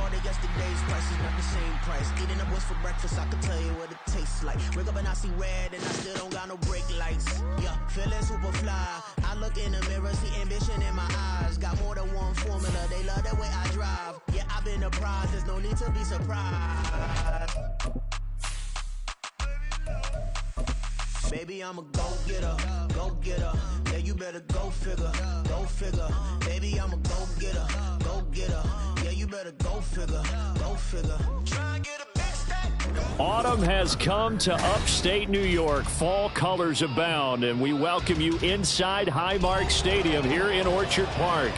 order yesterday's price is not the same price. Eating up what's for breakfast, I can tell you what it tastes like. Wake up and I see red and I still don't got no brake lights. Yeah, feeling super fly. I look in the mirror, see ambition in my eyes. Got more than one formula, they love the way I drive. Yeah, I've been a prize, there's no need to be surprised. Baby, I'm a go-getter, go-getter. Yeah, you better go figure, go figure. Baby, I'm a go-getter, go-getter. Yeah, you better go figure, go figure. Try and get a big stack. Autumn has come to upstate New York. Fall colors abound, and we welcome you inside Highmark Stadium here in Orchard Park.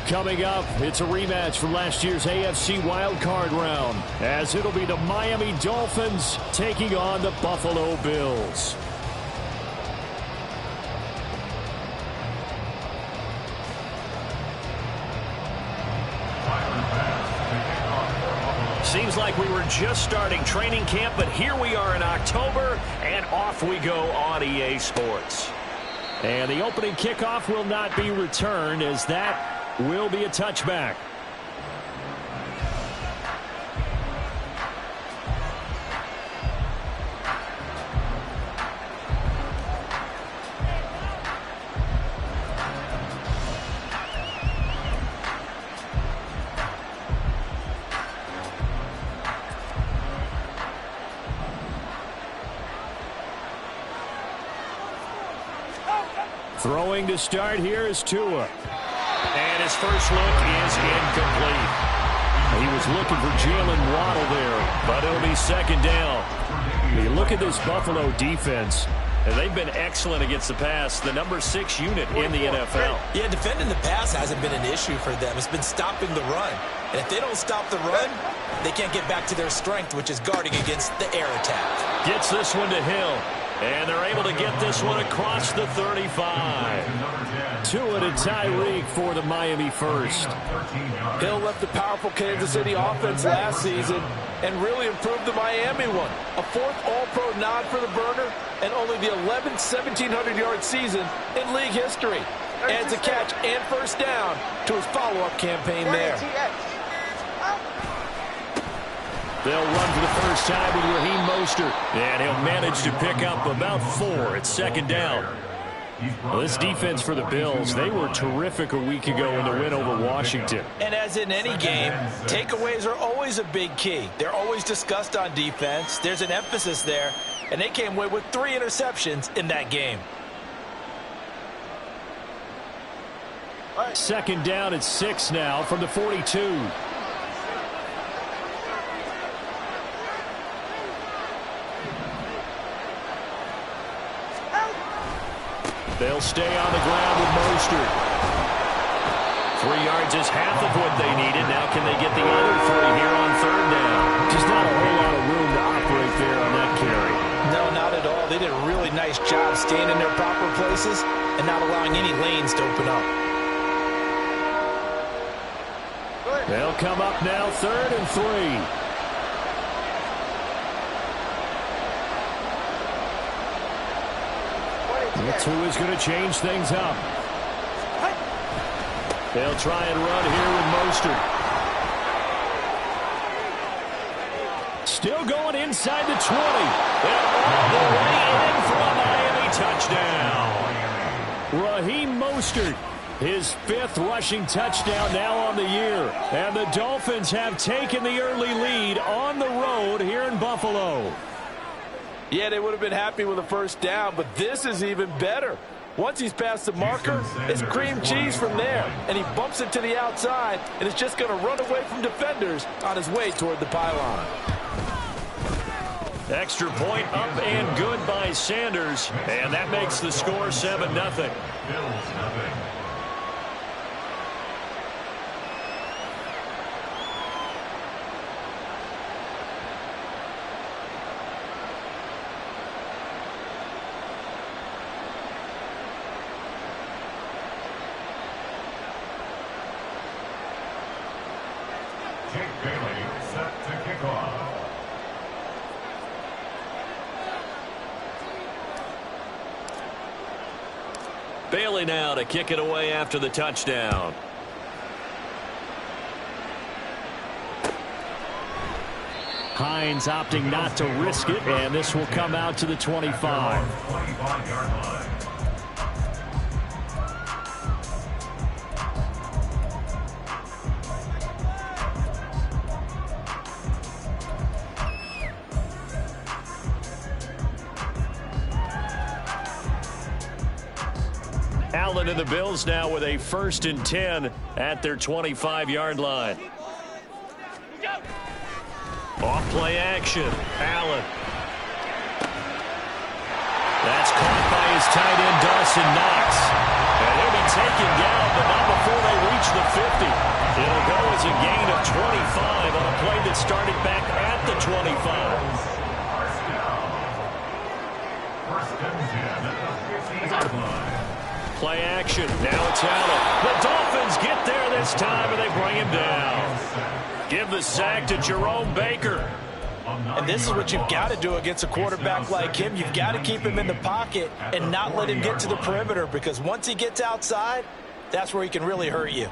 Coming up, it's a rematch from last year's AFC Wild Card round, as it'll be the Miami Dolphins taking on the Buffalo Bills. Seems like we were just starting training camp, but here we are in October, and off we go on EA Sports. And the opening kickoff will not be returned, as that will be a touchback. Throwing to start here is Tua. And his first look is incomplete. He was looking for Jalen Waddle there, but it'll be second down. You look at this Buffalo defense, and they've been excellent against the pass, the number 6 unit in the NFL. Yeah, defending the pass hasn't been an issue for them. It's been stopping the run. And if they don't stop the run, they can't get back to their strength, which is guarding against the air attack. Gets this one to Hill. And they're able to get this one across the 35. Tua to Tyreek for the Miami first. Hill left the powerful Kansas City offense last season and really improved the Miami one. A 4th All-Pro nod for the burner and only the 11th 1,700-yard season in league history. Adds a catch and first down to his follow-up campaign there. They'll run for the first time with Raheem Mostert, and he'll manage to pick up about 4 at second down. Well, this defense for the Bills, they were terrific a week ago in the win over Washington. And as in any game, takeaways are always a big key. They're always discussed on defense. There's an emphasis there, and they came away with 3 interceptions in that game. Second down at 6 now from the 42. They'll stay on the ground with Mostert. 3 yards is half of what they needed. Now can they get the other 3 here on third down? Just not a whole lot of room to operate there on that carry. No, not at all. They did a really nice job staying in their proper places and not allowing any lanes to open up. They'll come up now, 3rd and 3. Tua's going to change things up. They'll try and run here with Mostert. Still going inside the 20. And all the way in for a Miami touchdown. Raheem Mostert, his 5th rushing touchdown now on the year. And the Dolphins have taken the early lead on the road here in Buffalo. Yeah, they would have been happy with a first down, but this is even better. Once he's past the marker, it's cream cheese from there, and he bumps it to the outside, and it's just going to run away from defenders on his way toward the pylon. Extra point up and good by Sanders, and that makes the score 7-0. Bailey now to kick it away after the touchdown. Hines opting not to risk it, and this will come out to the 25. Allen and the Bills now with a 1st and 10 at their 25-yard line. Off play action. Allen. That's caught by his tight end, Dawson Knox. And he'll be taken down, but not before they reach the 50. It'll go as a gain of 25 on a play that started back at the 25. Play action. Now it's Allen. The Dolphins get there this time, and they bring him down. Give the sack to Jerome Baker. And this is what you've got to do against a quarterback like him. You've got to keep him in the pocket and not let him get to the perimeter, because once he gets outside, that's where he can really hurt you.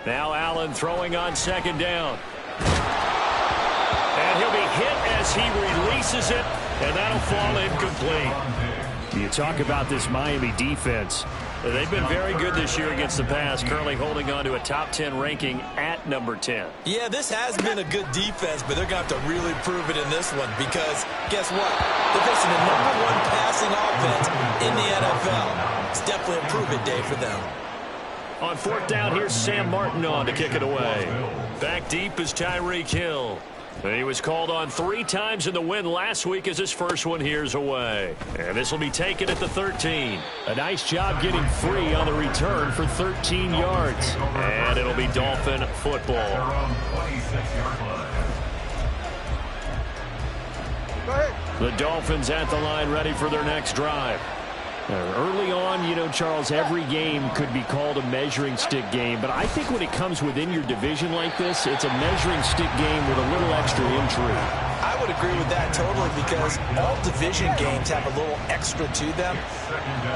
Now Allen throwing on 2nd down. And he'll be hit as he releases it, and that'll fall incomplete. You talk about this Miami defense. They've been very good this year against the pass, currently holding on to a top 10 ranking at number 10. Yeah, this has been a good defense, but they're going to have to really prove it in this one, because guess what? They're facing the #1 passing offense in the NFL. It's definitely a prove-it day for them. On 4th down, here's Sam Martin on to kick it away. Back deep is Tyreek Hill. He was called on 3 times in the win last week as his first one here's away. And this will be taken at the 13. A nice job getting free on the return for 13 yards. And it'll be Dolphin football. The Dolphins at the line ready for their next drive. Early on, you know, Charles, every game could be called a measuring stick game. But I think when it comes within your division like this, it's a measuring stick game with a little extra intrigue. I would agree with that totally, because all division games have a little extra to them.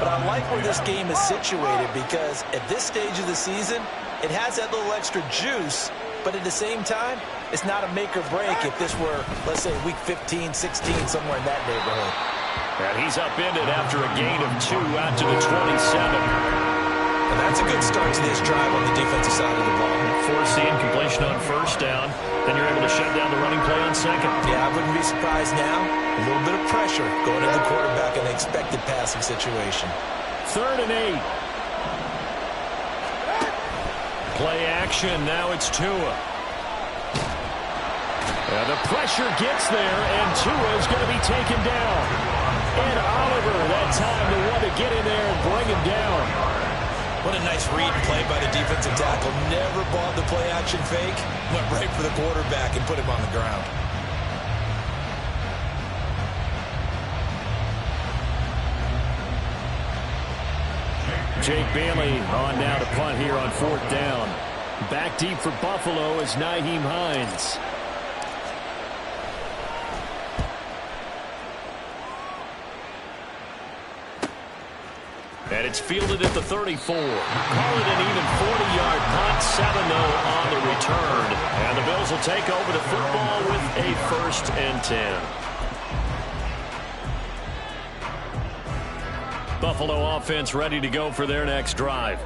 But I like where this game is situated, because at this stage of the season, it has that little extra juice. But at the same time, it's not a make or break if this were, let's say, week 15, 16, somewhere in that neighborhood. And he's upended after a gain of 2 out to the 27. And that's a good start to this drive on the defensive side of the ball. Force the incompletion on 1st down. Then you're able to shut down the running play on 2nd. Yeah, I wouldn't be surprised now. A little bit of pressure going to the quarterback in the expected passing situation. 3rd and 8. Play action. Now it's Tua. And the pressure gets there, and Tua is going to be taken down. And Oliver, that time, the one to get in there and bring him down. What a nice read and play by the defensive tackle. Never bought the play-action fake. Went right for the quarterback and put him on the ground. Jake Bailey on now to punt here on 4th down. Back deep for Buffalo is Nyheim Hines. And it's fielded at the 34. Call it an even 40-yard punt, 7-0 on the return. And the Bills will take over the football with a 1st and 10. Buffalo offense ready to go for their next drive.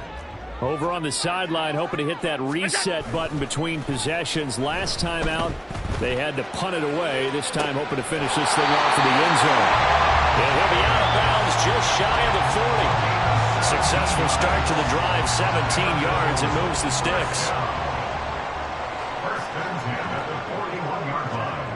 Over on the sideline, hoping to hit that reset button between possessions. Last time out, they had to punt it away. This time, hoping to finish this thing off in the end zone. And he'll be out of bounds just shy of the 40. Successful start to the drive, 17 yards, and moves the sticks. First and 10 at the 41-yard line.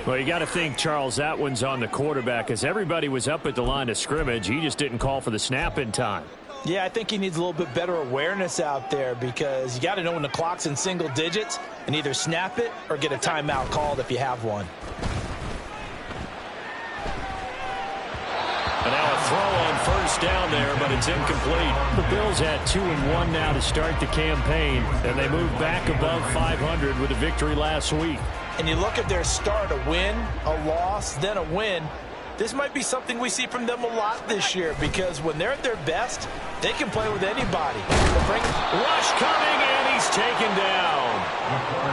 Well, you got to think, Charles, that one's on the quarterback, as everybody was up at the line of scrimmage. He just didn't call for the snap in time. Yeah, I think he needs a little bit better awareness out there, because you got to know when the clock's in single digits and either snap it or get a timeout called if you have one. And now a throw on 1st down there, but it's incomplete. The Bills had 2-1 now to start the campaign, and they moved back above 500 with a victory last week. and you look at their start, a win, a loss, then a win, this might be something we see from them a lot this year, because when they're at their best, they can play with anybody. Rush coming, and he's taken down.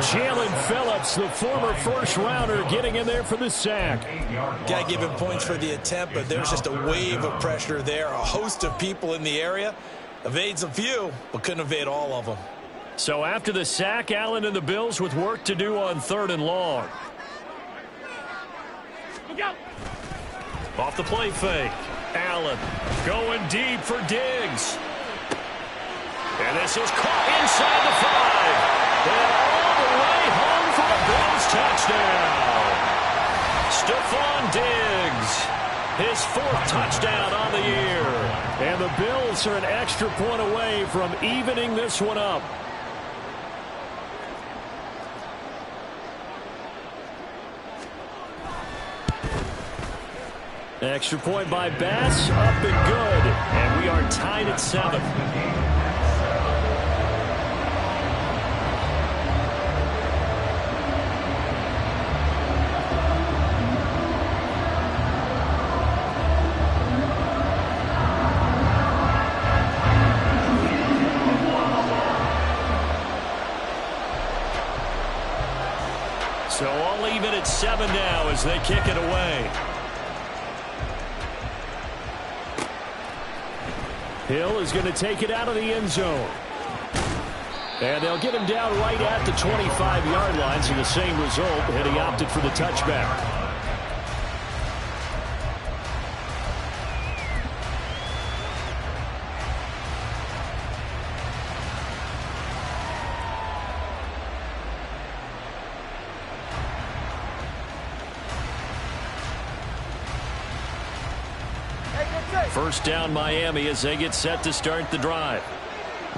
Jalen Phillips, the former first-rounder, getting in there for the sack. Got to give him points for the attempt, but there's just a wave of pressure there. A host of people in the area. Evades a few, but couldn't evade all of them. So after the sack, Allen and the Bills with work to do on 3rd and long. Look out. Off the play fake. Allen going deep for Diggs. And this is caught inside the 5. And all the way home for the Bills touchdown. Stephon Diggs, his 4th touchdown on the year. And the Bills are an extra point away from evening this one up. Extra point by Bass, up and good. And we are tied at 7. So all even at 7 now as they kick it away. Hill is going to take it out of the end zone. And they'll get him down right at the 25-yard line, so the same result, and he opted for the touchback. First down Miami as they get set to start the drive.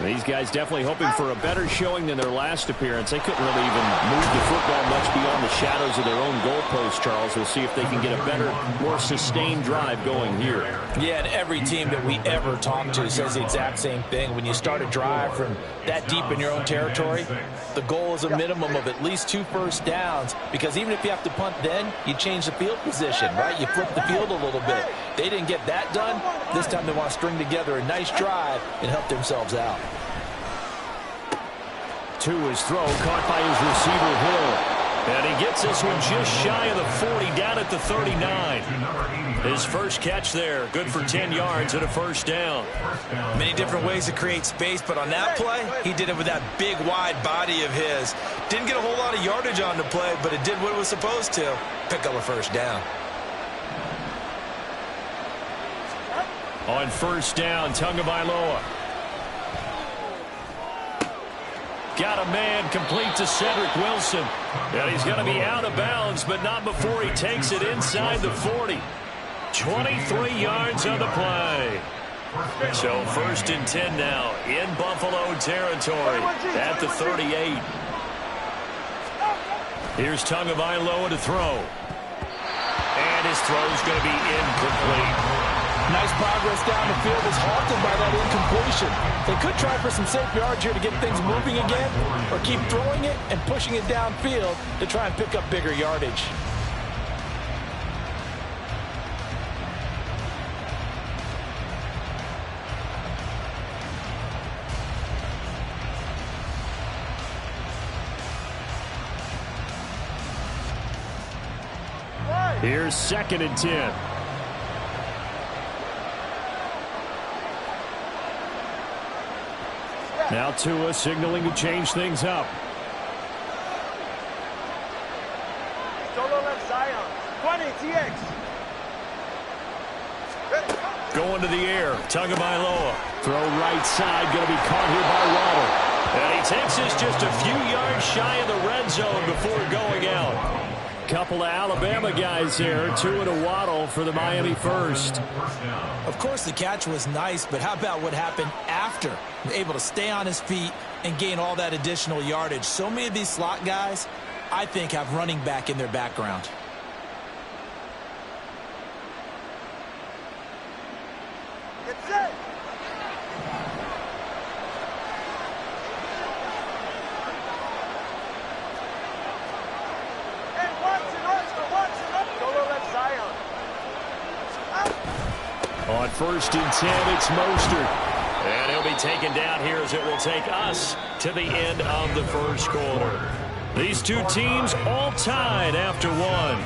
These guys definitely hoping for a better showing than their last appearance. They couldn't really even move the football much beyond the shadows of their own goalpost, Charles. We'll see if they can get a better, more sustained drive going here. Yeah, and every team that we ever talk to says the exact same thing. When you start a drive from that deep in your own territory, the goal is a minimum of at least 2 first downs, because even if you have to punt then, you change the field position, right? You flip the field a little bit. They didn't get that done. This time they want to string together a nice drive and help themselves out. To his throw, caught by his receiver, Hill. And he gets this one just shy of the 40, down at the 39. His first catch there, good for 10 yards and a first down. Many different ways to create space, but on that play, he did it with that big, wide body of his. Didn't get a whole lot of yardage on the play, but it did what it was supposed to. Pick up a first down. On first down, Tagovailoa. Got a man complete to Cedric Wilson. And he's going to be out of bounds, but not before he takes it inside the 40. 23 yards on the play. So first and 10 now in Buffalo territory at the 38. Here's Tagovailoa to throw. And his throw is going to be incomplete. Nice progress down the field is halted by that incompletion. They could try for some safe yards here to get things moving again, or keep throwing it and pushing it downfield to try and pick up bigger yardage. Here's 2nd and 10. Now Tua signaling to change things up. Solo left side. 20 TX. Going to the air. Tagovailoa. Throw right side. Going to be caught here by Waddle. And he takes this just a few yards shy of the red zone before going out. Couple of Alabama guys there. Tua to Waddle for the Miami first. Of course, the catch was nice, but how about what happened after? Able to stay on his feet and gain all that additional yardage. So many of these slot guys, I think, have running back in their background. Get set. first and 10. It's Mostert. And he'll be taken down here as it will take us to the end of the first quarter. These two teams all tied after one.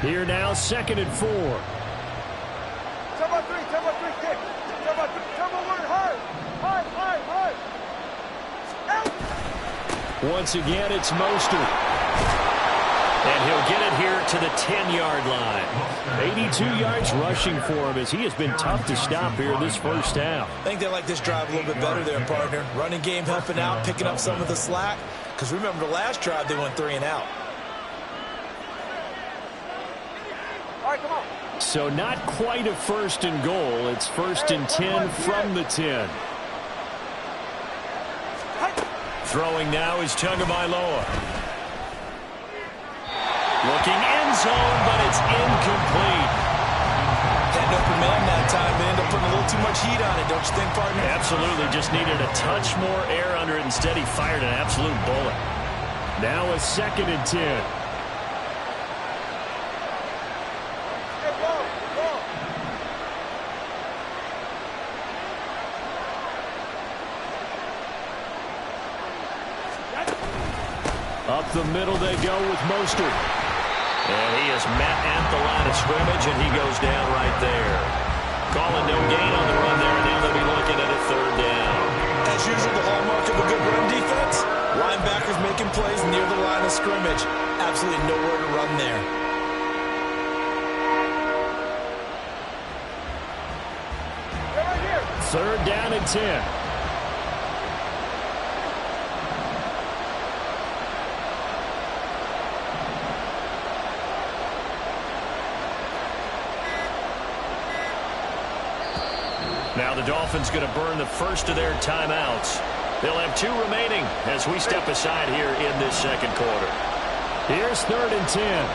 Here now, 2nd and 4. Turbo 3, kick. Turbo 1, hard. Once again, it's Mostert. And he'll get it here to the 10-yard line. 82 yards rushing for him as he has been tough to stop here this first half. I think they like this drive a little bit better there, partner. Running game helping out, picking up some of the slack. Because remember the last drive, they went 3 and out. All right, come on. So not quite a 1st and goal. It's 1st and 10 from the 10. Throwing now is Tagovailoa. Looking end zone, but it's incomplete. Had an open man that time, but ended up putting a little too much heat on it, don't you think, partner? Absolutely. Just needed a touch more air under it. Instead, he fired an absolute bullet. Now a 2nd and 10. Up the middle they go with Mostert. And he is met at the line of scrimmage, and he goes down right there. Calling no gain on the run there. Now they'll be looking at a 3rd down. As usual, the hallmark of a good run defense, linebackers making plays near the line of scrimmage. Absolutely nowhere to run there. Right here. 3rd down and 10. Now the Dolphins going to burn the first of their timeouts. They'll have 2 remaining as we step aside here in this 2nd quarter. Here's 3rd and 10.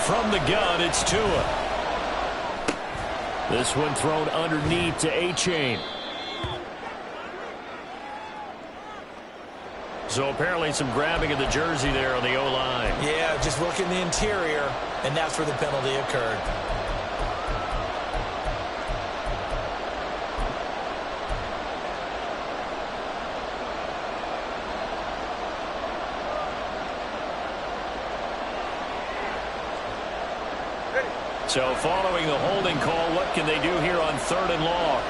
From the gun, it's Tua. This one thrown underneath to A-Chain. So apparently some grabbing of the jersey there on the O-line. Yeah, just look in the interior, and that's where the penalty occurred. So following the holding call, what can they do here on 3rd and long?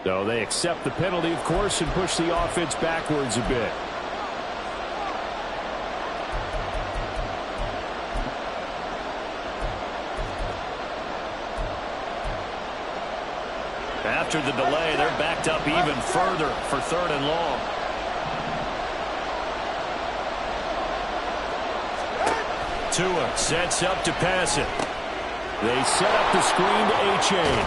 So they accept the penalty, of course, and push the offense backwards a bit. After the delay, they're backed up even further for 3rd and long. Tua sets up to pass it. They set up the screen to A-Chain.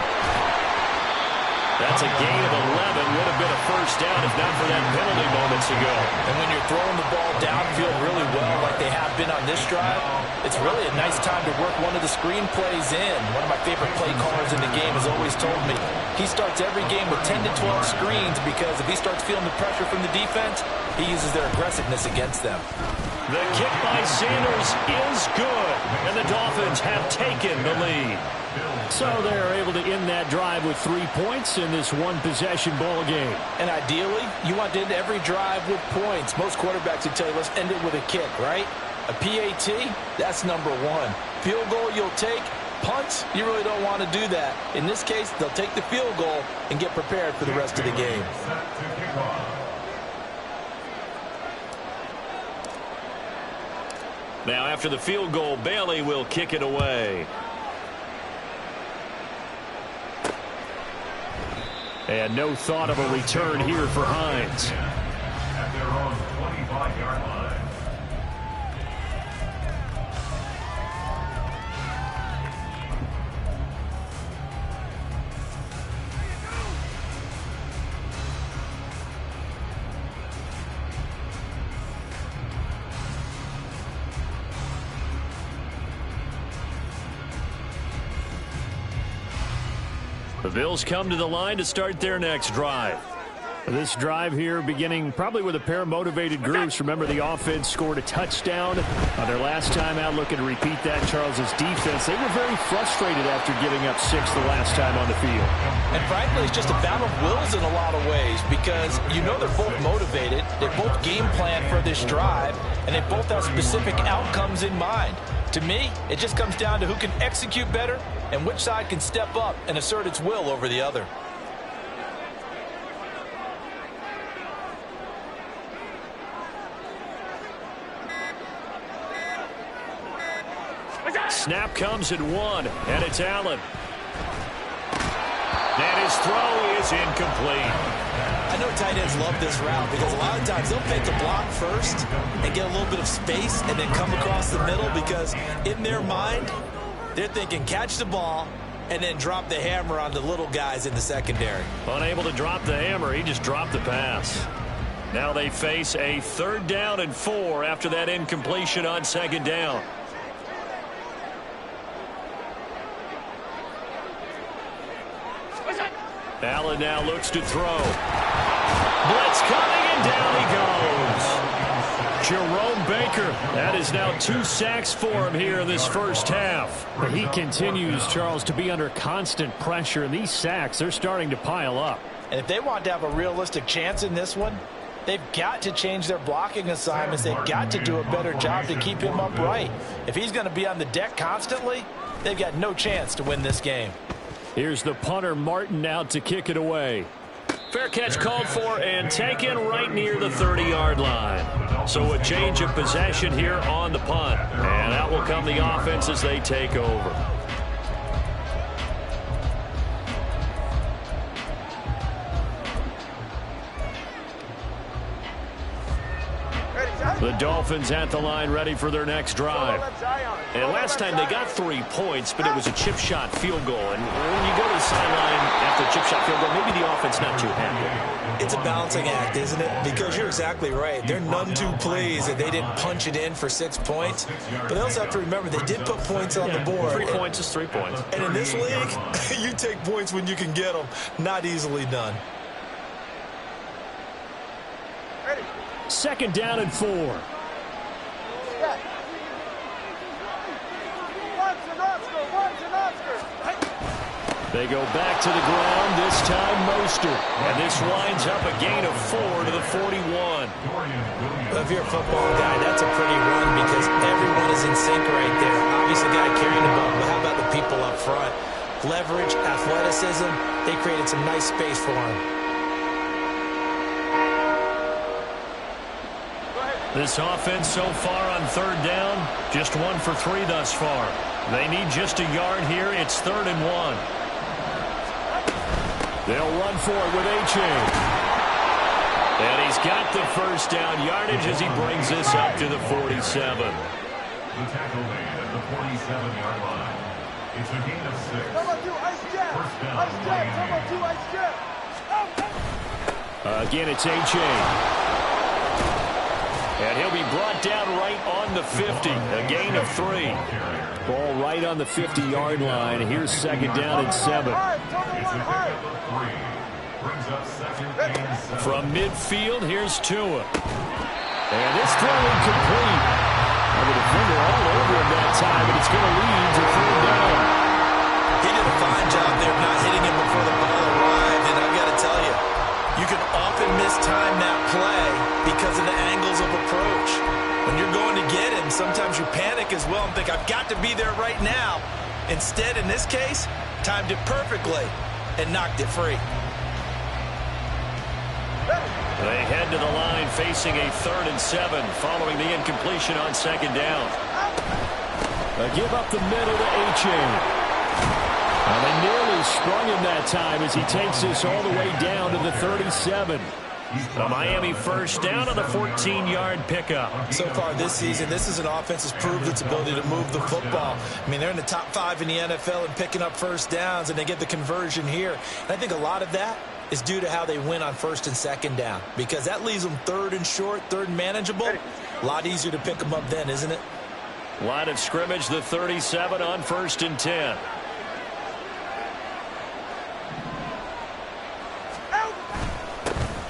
That's a gain of 11. Would have been a 1st down if not for that penalty moments ago. And when you're throwing the ball downfield really well like they have been on this drive, it's really a nice time to work one of the screen plays in. One of my favorite play callers in the game has always told me he starts every game with 10 to 12 screens because if he starts feeling the pressure from the defense, he uses their aggressiveness against them. The kick by Sanders is good, and the Dolphins have taken the lead. So they're able to end that drive with 3 points in this one-possession ball game. And ideally, you want to end every drive with points. Most quarterbacks would tell you, let's end it with a kick, right? A PAT, that's number 1. Field goal you'll take. Punts, you really don't want to do that. In this case, they'll take the field goal and get prepared for the rest of the game. Now, after the field goal, Bailey will kick it away. And no thought of a return here for Hines. At their own 25-yard line. The Bills come to the line to start their next drive. This drive here beginning probably with a pair of motivated groups. Remember, the offense scored a touchdown on their last time out. Looking to repeat that. Charles's defense, they were very frustrated after giving up 6 the last time on the field. And frankly, it's just a battle of wills in a lot of ways because you know they're both motivated. They both game plan for this drive, and they both have specific outcomes in mind. To me, it just comes down to who can execute better and which side can step up and assert its will over the other. Snap comes at 1, and it's Allen. And his throw is incomplete. I know tight ends love this route because a lot of times they'll fake a block first and get a little bit of space and then come across the middle because in their mind, they're thinking catch the ball and then drop the hammer on the little guys in the secondary. Unable to drop the hammer, he just dropped the pass. Now they face a 3rd down and 4 after that incompletion on 2nd down. Allen now looks to throw. Blitz coming, and down he goes. Jerome Baker. That is now 2 sacks for him here in this first half. But he continues, Charles, to be under constant pressure. And these sacks, they're starting to pile up. And if they want to have a realistic chance in this one, they've got to change their blocking assignments. They've got to do a better job to keep him upright. If he's going to be on the deck constantly, they've got no chance to win this game. Here's the punter, Martin, out to kick it away. Fair catch called for and taken right near the 30-yard line. So a change of possession here on the punt. And out will come the offense as they take over. The Dolphins at the line ready for their next drive. And last time they got 3 points, but it was a chip shot field goal. And when you go to the sideline after a chip shot field goal, maybe the offense not too happy. It's a balancing act, isn't it? Because you're exactly right. They're none too pleased that they didn't punch it in for 6 points. But they also have to remember they did put points on the board. 3 points is 3 points. And in this league, you take points when you can get them. Not easily done. 2nd down and 4. They go back to the ground, this time Mostert. And this winds up a gain of 4 to the 41. Well, if you're a football guy, that's a pretty run because everyone is in sync right there. Obviously, the guy carrying the ball, but how about the people up front? Leverage, athleticism, they created some nice space for him. This offense so far on 3rd down, just 1 for 3 thus far. They need just a yard here. It's 3rd and 1. They'll run for it with A-Chain. And he's got the first down yardage as he brings this up to the 47. The tackle made at the 47-yard line. It's a gain of 6. Again, it's A-Chain. And he'll be brought down right on the 50. A gain of 3. Ball right on the 50-yard line. Here's 2nd down and 7. From midfield, here's Tua. And this throw incomplete. And the defender all over him that time, but it's going to lead to 3rd down. He did a fine job there not hitting him before the ball arrived. And I've got to tell you, you can often mistime that play because of the angles of approach. When you're going to get him, sometimes you panic as well and think, I've got to be there right now. Instead, in this case, timed it perfectly and knocked it free. They head to the line facing a 3rd and 7 following the incompletion on 2nd down. A give up the middle to A-Chain. Well, they nearly sprung him that time as he takes this all the way down to the 37. The Miami first down on the 14-yard pickup. So far this season, this is an offense that's proved its ability to move the football. I mean, they're in the top 5 in the NFL in picking up first downs, and they get the conversion here. And I think a lot of that is due to how they win on first and second down, because that leaves them third and short, third and manageable. A lot easier to pick them up then, isn't it? Line of scrimmage, the 37 on first and 10.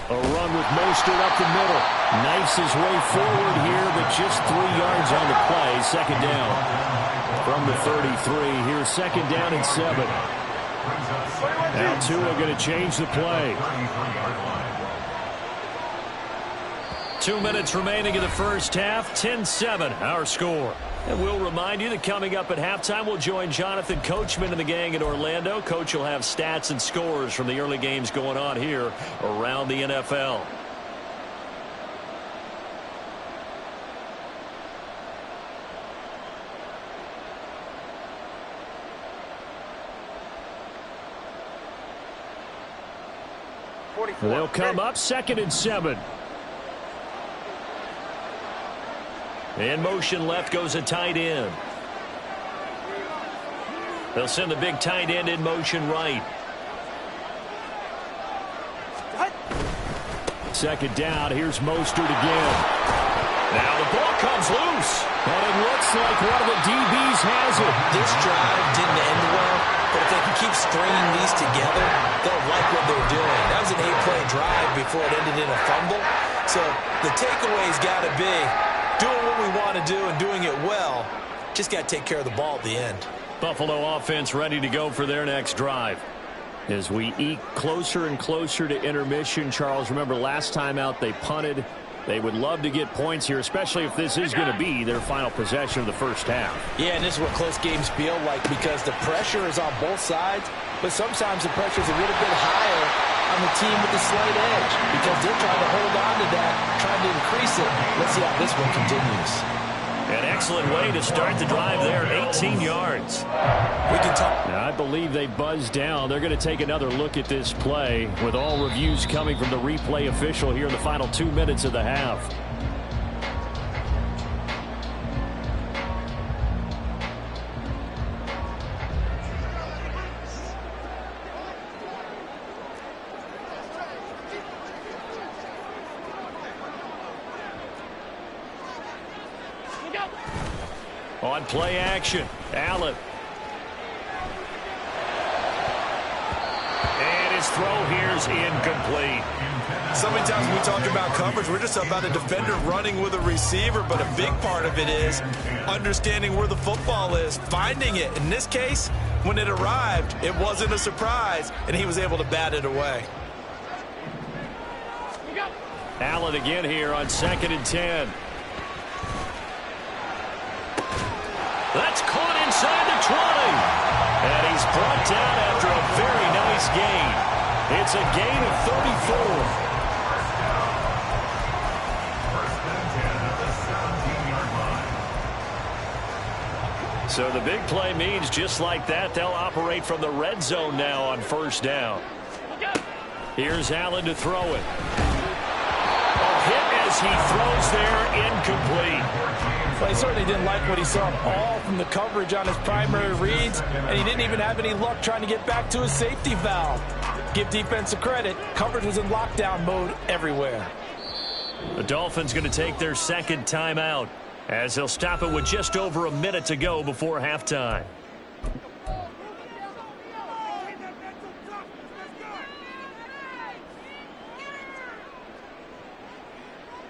A run with Mostert up the middle. Knifes his way forward here, but just 3 yards on the play. Second down from the 33. Here's second down and 7. Now Tua going to change the play. 2 minutes remaining in the first half. 10-7 our score. And we'll remind you that coming up at halftime, we'll join Jonathan Coachman and the gang in Orlando. Coach will have stats and scores from the early games going on here around the NFL. They'll come up second and 7. In motion left goes a tight end. They'll send the big tight end in motion right. Second down. Here's Mostert again. Now the ball comes loose. And it looks like one of the DBs has it. This drive didn't end well, but if they can keep stringing these together, they'll like what they're doing. That was an 8-play drive before it ended in a fumble. So the takeaway's got to be doing what we want to do and doing it well. Just got to take care of the ball at the end. Buffalo offense ready to go for their next drive. As we eke closer and closer to intermission, Charles, remember last time out they punted. They would love to get points here, especially if this is going to be their final possession of the first half. Yeah, and this is what close games feel like because the pressure is on both sides, but sometimes the pressure is a little bit higher on the team with the slight edge because they're trying to hold on to that, trying to increase it. Let's see how this one continues. An excellent way to start the drive there, 18 yards. We can talk. Now, I believe they buzzed down. They're going to take another look at this play with all reviews coming from the replay official here in the final 2 minutes of the half. On play action, Allen. And his throw here is incomplete. So many times when we talk about coverage, we're just about a defender running with a receiver, but a big part of it is understanding where the football is, finding it. In this case, when it arrived, it wasn't a surprise, and he was able to bat it away. Allen again here on 2nd and 10. That's caught inside the 20. And he's brought down after a very nice gain. It's a gain of 34. So the big play means just like that, they'll operate from the red zone now on first down. Here's Allen to throw it. A hit as he throws there, incomplete. Well, he certainly didn't like what he saw all from the coverage on his primary reads, and he didn't even have any luck trying to get back to his safety valve. Give defense a credit. Coverage was in lockdown mode everywhere. The Dolphins going to take their second timeout as they'll stop it with just over a minute to go before halftime.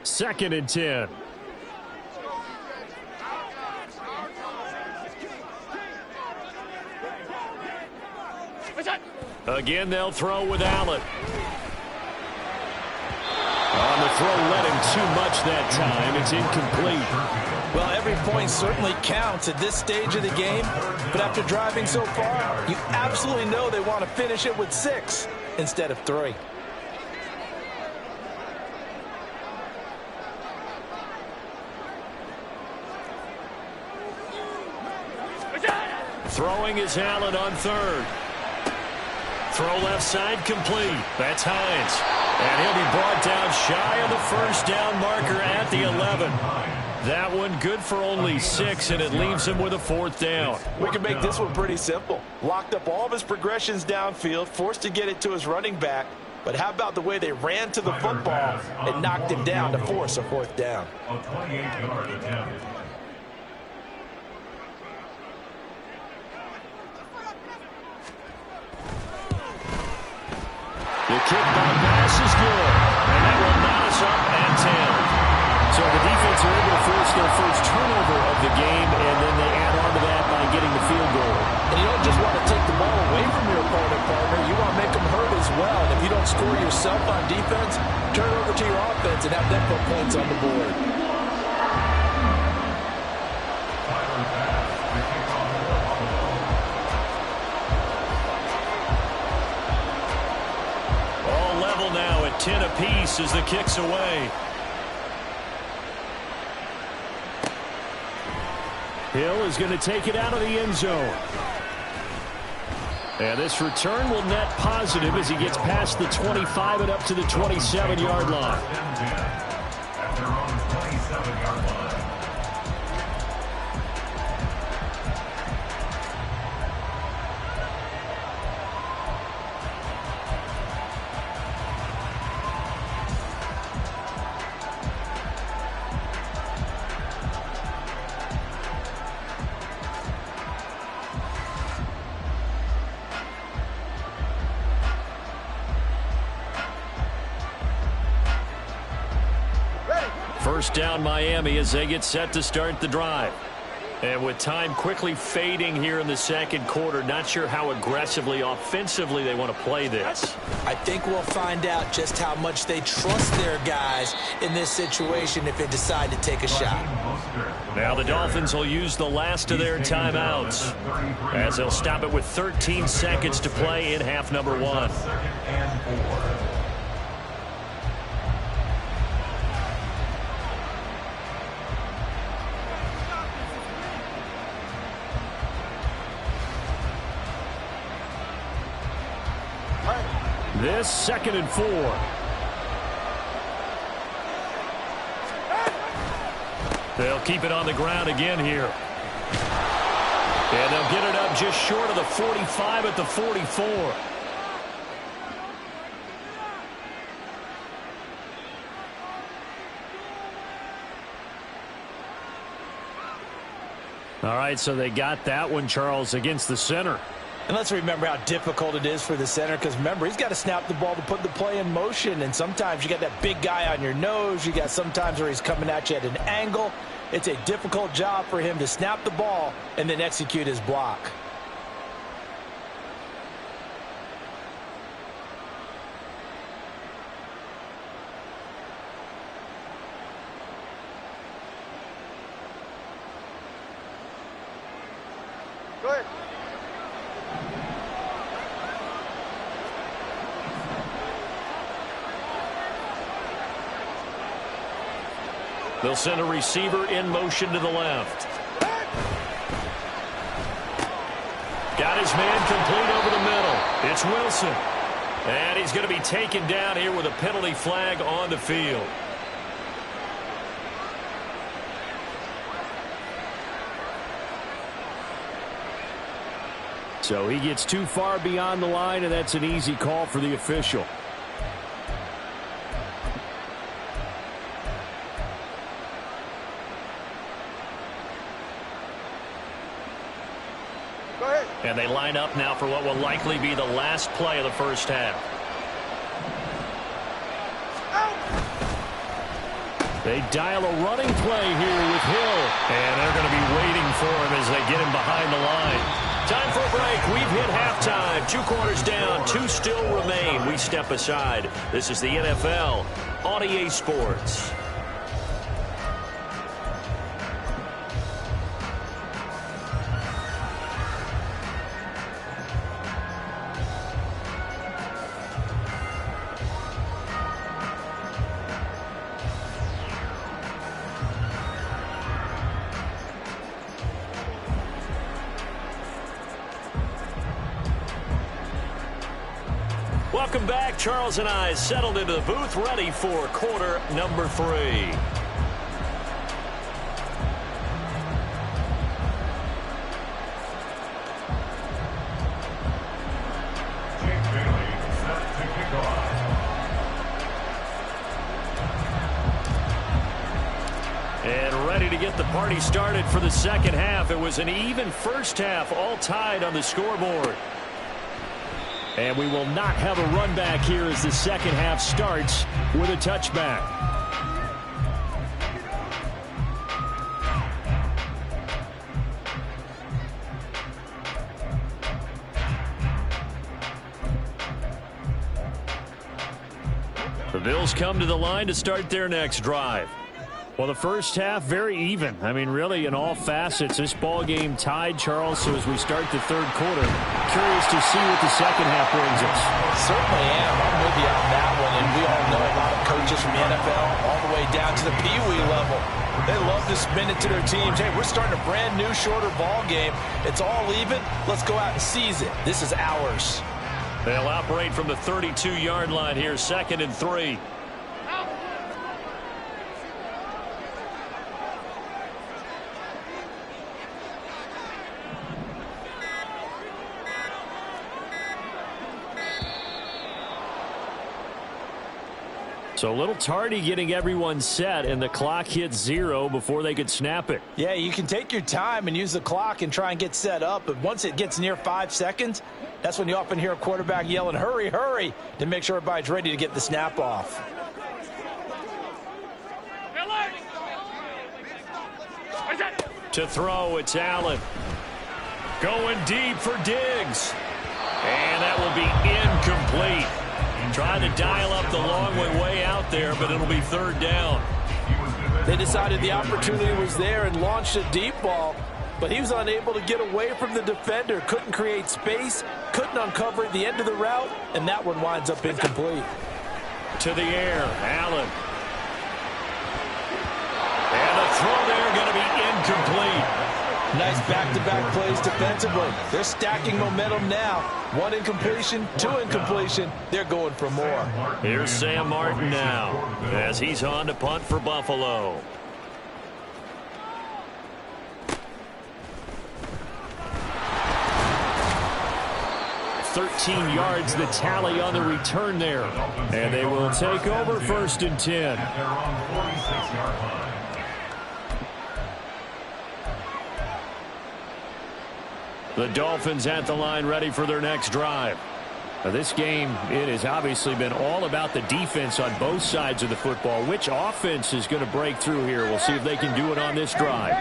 Second and 10. Again, they'll throw with Allen. On the throw, led him too much that time. It's incomplete. Well, every point certainly counts at this stage of the game, but after driving so far, you absolutely know they want to finish it with 6 instead of 3. Throwing is Allen on third. Throw left side complete. That's Hines. And he'll be brought down shy of the first down marker at the 11. That one good for only 6, and it leaves him with a 4th down. We can make this one pretty simple. Locked up all of his progressions downfield, forced to get it to his running back. But how about the way they ran to the football and knocked him down to force a 4th down? A 28-yard attempt. The kick by pass is good, and that will knot us up at 10. So the defense are able to force their first turnover of the game, and then they add on to that by getting the field goal. And you don't just want to take the ball away from your opponent, partner. You want to make them hurt as well. And if you don't score yourself on defense, turn it over to your offense and have them put points on the board. All level now at 10 apiece as the kick's away. Hill is going to take it out of the end zone. And this return will net positive as he gets past the 25 and up to the 27-yard line. At their own 27-yard line. First down Miami as they get set to start the drive. And with time quickly fading here in the second quarter, not sure how aggressively, offensively they want to play this. I think we'll find out just how much they trust their guys in this situation if they decide to take a shot. Now the Dolphins will use the last of their timeouts as they'll stop it with 13 seconds to play in half number 1. This 2nd and 4. They'll keep it on the ground again here. And they'll get it up just short of the 45 at the 44. All right, so they got that one, Charles, against the center. And let's remember how difficult it is for the center, because remember, he's got to snap the ball to put the play in motion, and sometimes you got that big guy on your nose. You got sometimes where he's coming at you at an angle. It's a difficult job for him to snap the ball and then execute his block. Go ahead. They'll send a receiver in motion to the left. Got his man complete over the middle. It's Wilson. And he's going to be taken down here with a penalty flag on the field. So he gets too far beyond the line, and that's an easy call for the official. And they line up now for what will likely be the last play of the first half. They dial a running play here with Hill. And they're going to be waiting for him as they get him behind the line. Time for a break. We've hit halftime. 2 quarters down. 2 still remain. We step aside. This is the NFL on EA Sports. Welcome back. Charles and I settled into the booth, ready for quarter number 3. And ready to get the party started for the second half. It was an even first half, all tied on the scoreboard. And we will not have a run back here as the second half starts with a touchback. The Bills come to the line to start their next drive. Well, the first half, very even. I mean, really, in all facets, this ball game tied, Charles. So as we start the third quarter, curious to see what the second half brings us. Certainly am. I'm with you on that one. And we all know a lot of coaches from the NFL all the way down to the Pee-wee level. They love to spin it to their teams. Hey, we're starting a brand new, shorter ball game. It's all even. Let's go out and seize it. This is ours. They'll operate from the 32-yard line here, 2nd and 3. So a little tardy getting everyone set, and the clock hits 0 before they could snap it. Yeah, you can take your time and use the clock and try and get set up, but once it gets near 5 seconds, that's when you often hear a quarterback yelling, hurry, hurry, to make sure everybody's ready to get the snap off. To throw, it's Allen. Going deep for Diggs. And that will be incomplete. Trying to dial up the long way out there, but it'll be 3rd down. They decided the opportunity was there and launched a deep ball, but he was unable to get away from the defender. Couldn't create space, couldn't uncover the end of the route, and that one winds up incomplete. To the air, Allen. And the throw there going to be incomplete. Nice back-to-back plays defensively. They're stacking momentum now. 1 incompletion, 2 incompletion. They're going for more. Here's Sam Martin now as he's on to punt for Buffalo. "13 yards the tally on the return there. And they will take over 1st and 10. They're on 46-yard line. The Dolphins at the line, ready for their next drive. Now, this game, it has obviously been all about the defense on both sides of the football. Which offense is going to break through here? We'll see if they can do it on this drive.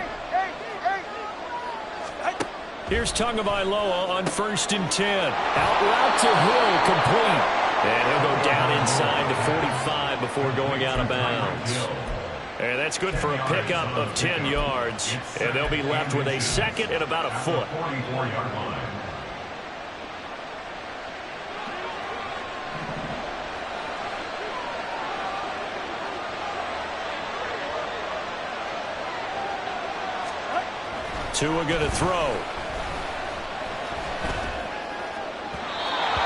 Here's Tagovailoa on 1st and 10. Out route to Hill, complete. And he'll go down inside the 45 before going out of bounds. And that's good for a pickup of 10 yards. And they'll be left with a 2nd and about a foot. 44-yard line. Tua going to throw.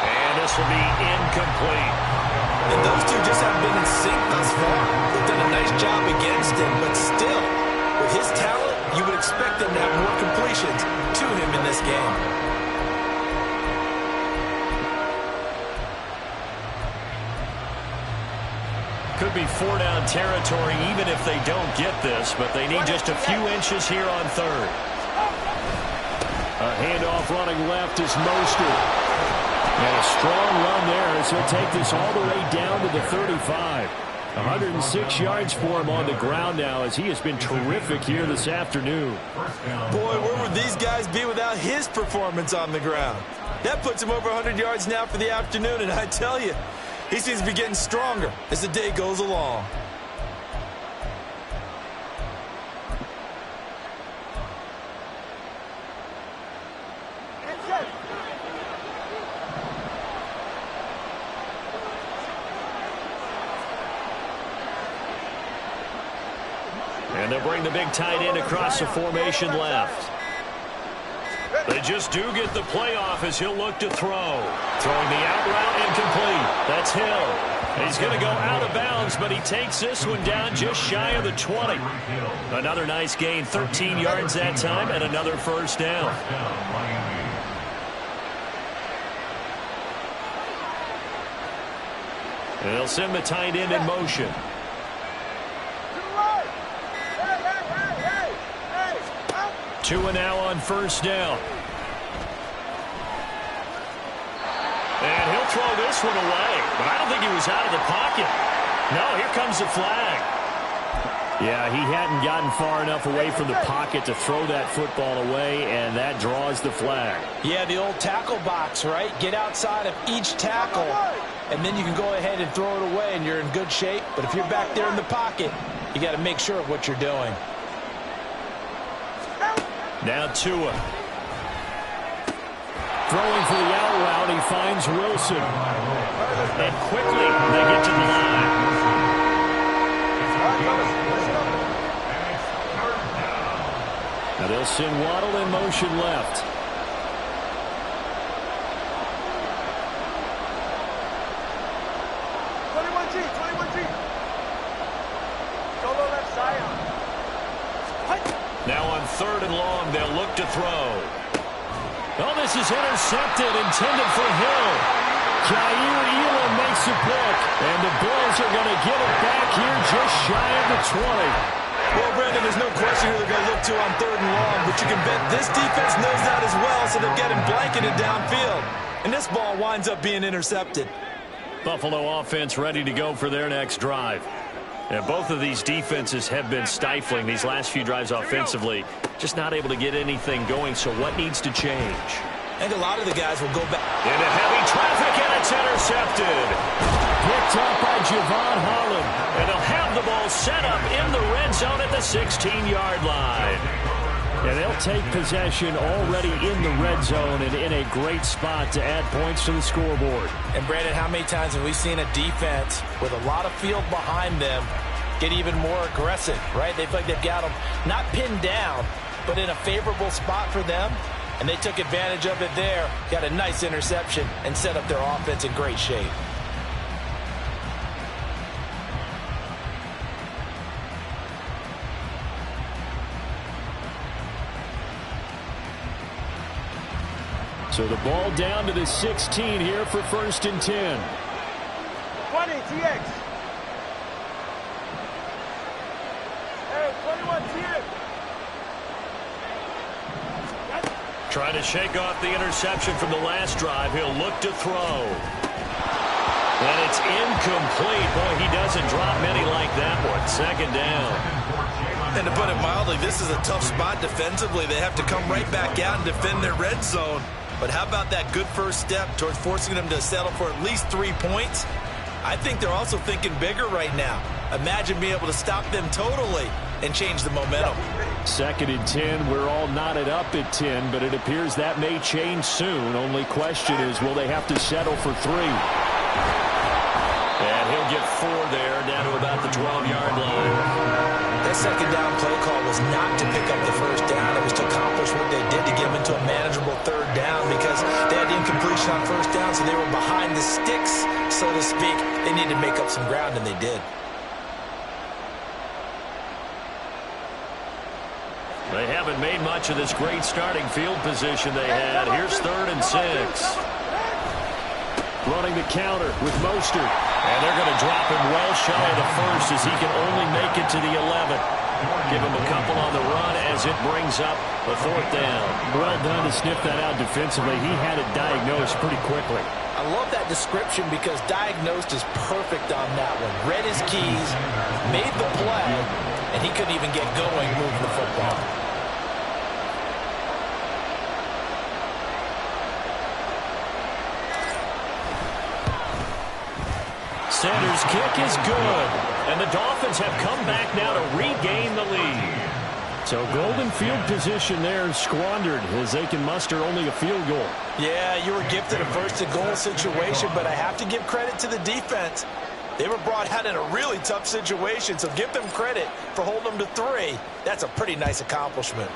And this will be incomplete. And those two just haven't been in sync thus far. They've done a nice job against him, but still, with his talent, you would expect them to have more completions to him in this game. Could be 4-down territory even if they don't get this, but they need just a few inches here on 3rd. A handoff running left is Mostert. And a strong run there as he'll take this all the way down to the 35. 106 yards for him on the ground now as he has been terrific here this afternoon. Boy, where would these guys be without his performance on the ground? That puts him over 100 yards now for the afternoon, and I tell you, he seems to be getting stronger as the day goes along. And they'll bring the big tight end across the formation left. They just do get the playoff as he'll look to throw. Throwing the out route incomplete. That's Hill. He's going to go out of bounds, but he takes this one down just shy of the 20. Another nice gain, 13 yards that time, and another first down. They'll send the tight end in motion. Two and now on first down. And he'll throw this one away, but I don't think he was out of the pocket. No, here comes the flag. Yeah, he hadn't gotten far enough away from the pocket to throw that football away, and that draws the flag. Yeah, the old tackle box, right? Get outside of each tackle, and then you can go ahead and throw it away, and you're in good shape. But if you're back there in the pocket, you got to make sure of what you're doing. Now Tua. Throwing for the out route, he finds Wilson. And quickly, they get to the line. Now they'll send Waddle in motion left. Now on third and long, they'll look to throw. Oh, this is intercepted, intended for Hill. Jair Elam makes a pick, and the Bills are going to get it back here just shy of the 20. Well, Brandon, there's no question who they're going to look to on third and long, but you can bet this defense knows that as well, so they're getting blanketed downfield. And this ball winds up being intercepted. Buffalo offense ready to go for their next drive. And both of these defenses have been stifling these last few drives offensively. Just not able to get anything going, so what needs to change? I think a lot of the guys will go back into heavy traffic, and it's intercepted. Picked up by Javon Holland. And they'll have the ball set up in the red zone at the 16-yard line. And they'll take possession already in the red zone and in a great spot to add points to the scoreboard. And, Brandon, how many times have we seen a defense with a lot of field behind them get even more aggressive, right? They feel like they've got them not pinned down, but in a favorable spot for them. And they took advantage of it there, got a nice interception, and set up their offense in great shape. So the ball down to the 16 here for first and 10. 20, TX. Hey, 21, TX. Trying to shake off the interception from the last drive. He'll look to throw. And it's incomplete. Boy, he doesn't drop many like that one. Second down. And to put it mildly, this is a tough spot defensively. They have to come right back out and defend their red zone. But how about that good first step towards forcing them to settle for at least 3 points? I think they're also thinking bigger right now. Imagine being able to stop them totally and change the momentum. Second and 10. We're all knotted up at 10, but it appears that may change soon. Only question is, will they have to settle for 3? And he'll get 4 there, down to about the 12-yard line. That second down play call was not to pick up the first down. It was to accomplish what they did to get them into a manageable third down because they had incompletion on first down, so they were behind the sticks, so to speak. They needed to make up some ground, and they did. They haven't made much of this great starting field position they had. Here's third and 6. Running the counter with Mostert. And they're going to drop him well shy of the first as he can only make it to the 11. Give him a couple on the run as it brings up the 4th down. Well done to sniff that out defensively. He had it diagnosed pretty quickly. I love that description because diagnosed is perfect on that one. Read his keys, made the play, and he couldn't even get going moving the football. Sanders' kick is good. And the Dolphins have come back now to regain the lead. So golden field position there squandered as they can muster only a field goal. Yeah, you were gifted a first-and-goal situation, but I have to give credit to the defense. They were brought out in a really tough situation, so give them credit for holding them to 3. That's a pretty nice accomplishment.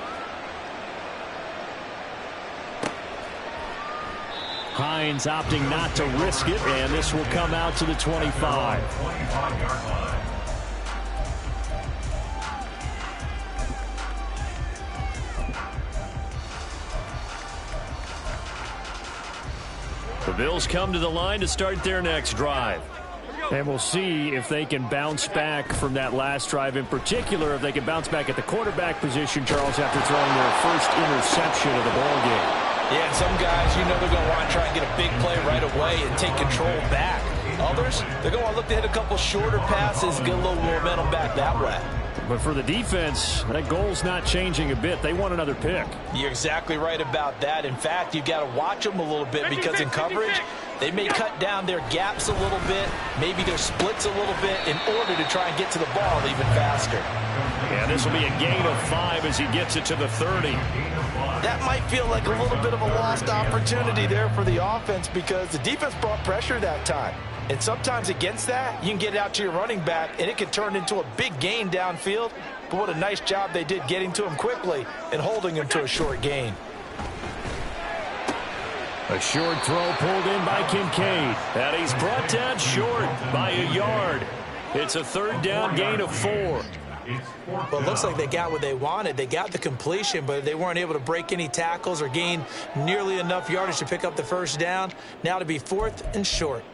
Hines opting not to risk it, and this will come out to the 25. 25-yard line. The Bills come to the line to start their next drive. And we'll see if they can bounce back from that last drive, in particular, if they can bounce back at the quarterback position, Charles, after throwing their first interception of the ballgame. Yeah, and some guys, you know they're going to want to try and get a big play right away and take control back. Others, they're going to want to look to hit a couple shorter passes, get a little momentum back that way. But for the defense, that goal's not changing a bit. They want another pick. You're exactly right about that. In fact, you've got to watch them a little bit because in coverage, they may cut down their gaps a little bit, maybe their splits a little bit in order to try and get to the ball even faster. Yeah, this will be a gain of 5 as he gets it to the 30. That might feel like a little bit of a lost opportunity there for the offense because the defense brought pressure that time. And sometimes against that, you can get it out to your running back, and it can turn into a big gain downfield. But what a nice job they did getting to him quickly and holding him to a short gain. A short throw pulled in by Kincaid. And he's brought down short by a yard. It's a third down gain of 4. Well, it looks like they got what they wanted. They got the completion, but they weren't able to break any tackles or gain nearly enough yardage to pick up the first down. Now to be 4th and short.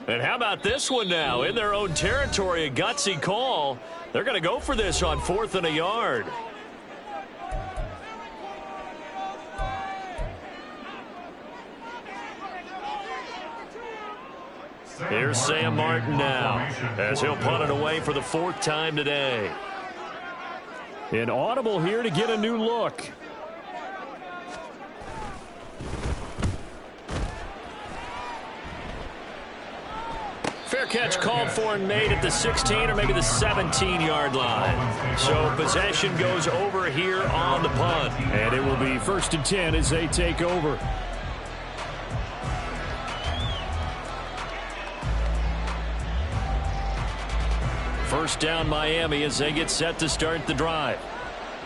And how about this one now? In their own territory, a gutsy call. They're going to go for this on 4th and a yard. Here's Sam Martin now as he'll punt it away for the 4th time today. An audible here to get a new look. Fair catch called for and made at the 16 or maybe the 17-yard line. So possession goes over here on the punt. And it will be 1st and 10 as they take over. First down Miami as they get set to start the drive.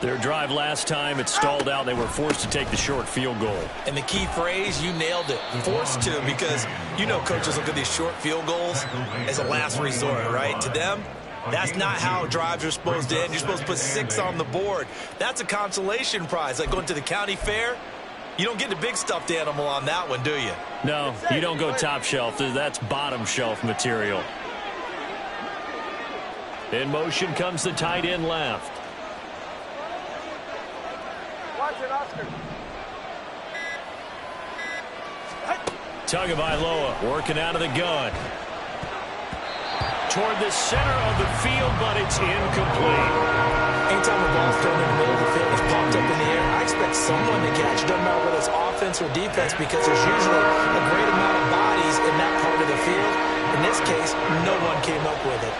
Their drive last time, it stalled out. They were forced to take the short field goal. And the key phrase, you nailed it. Forced to, because you know coaches look at these short field goals as a last resort, right? To them, that's not how drives are supposed to end. You're supposed to put 6 on the board. That's a consolation prize. Like going to the county fair, you don't get the big stuffed animal on that one, do you? No, you don't go top shelf. That's bottom shelf material. In motion comes the tight end left. Tagovailoa working out of the gun. Toward the center of the field, but it's incomplete. Anytime a ball's thrown in the middle of the field, it's popped up in the air, I expect someone to catch it. Doesn't matter whether it's offense or defense because there's usually a great amount of bodies in that part of the field. In this case, no one came up with it.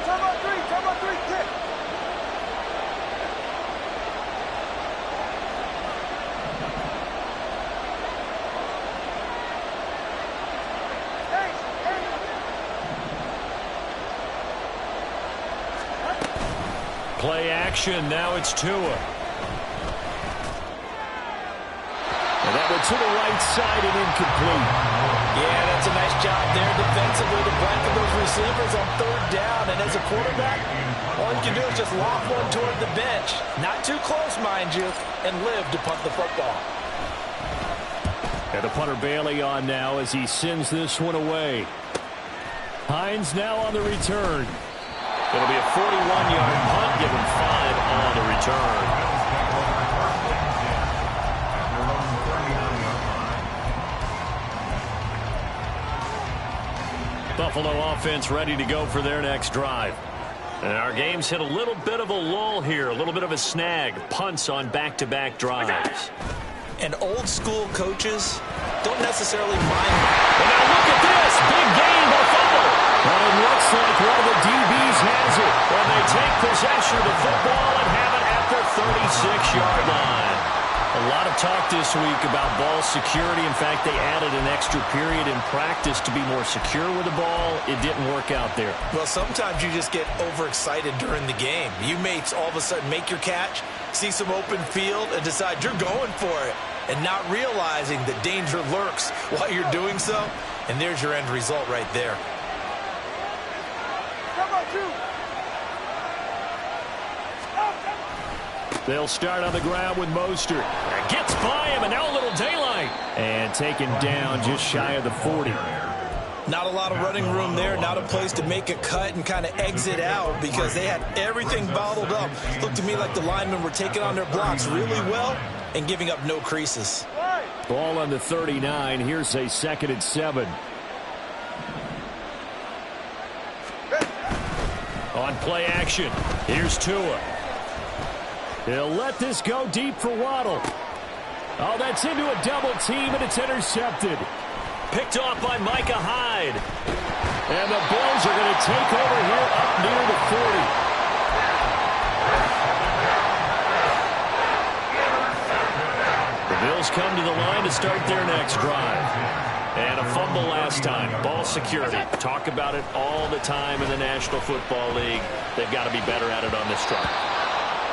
Come on, three, kick. Play action. Now it's Tua. And that went to the right side and incomplete. Yeah, that's a nice job there defensively to blanket those receivers on 3rd down. And as a quarterback, all you can do is just lob one toward the bench. Not too close, mind you, and live to punt the football. And the punter Bailey on now as he sends this one away. Hines now on the return. It'll be a 41-yard punt, give him 5 on the return. Buffalo offense ready to go for their next drive. And our game's hit a little bit of a lull here, a little bit of a snag. Punts on back-to-back drives. And old-school coaches don't necessarily mind that. And now look at this. Big gain, but fumble. And it looks like one of the DBs has it. And they take possession of the football and have it at the 36-yard line. A lot of talk this week about ball security. In fact, they added an extra period in practice to be more secure with the ball. It didn't work out there. Well, sometimes you just get overexcited during the game. You may all of a sudden make your catch, see some open field, and decide you're going for it, and not realizing that danger lurks while you're doing so. And there's your end result right there. They'll start on the ground with Mostert. Gets by him, and now a little daylight. And taken down just shy of the 40. Not a lot of running room there, not a place to make a cut and kind of exit out because they had everything bottled up. Looked to me like the linemen were taking on their blocks really well and giving up no creases. Ball on the 39. Here's a 2nd and 7. On play action, here's Tua. He'll let this go deep for Waddle. Oh, that's into a double team, and it's intercepted. Picked off by Micah Hyde. And the Bills are going to take over here up near the 40. The Bills come to the line to start their next drive. And a fumble last time. Ball security. Talk about it all the time in the National Football League. They've got to be better at it on this drive.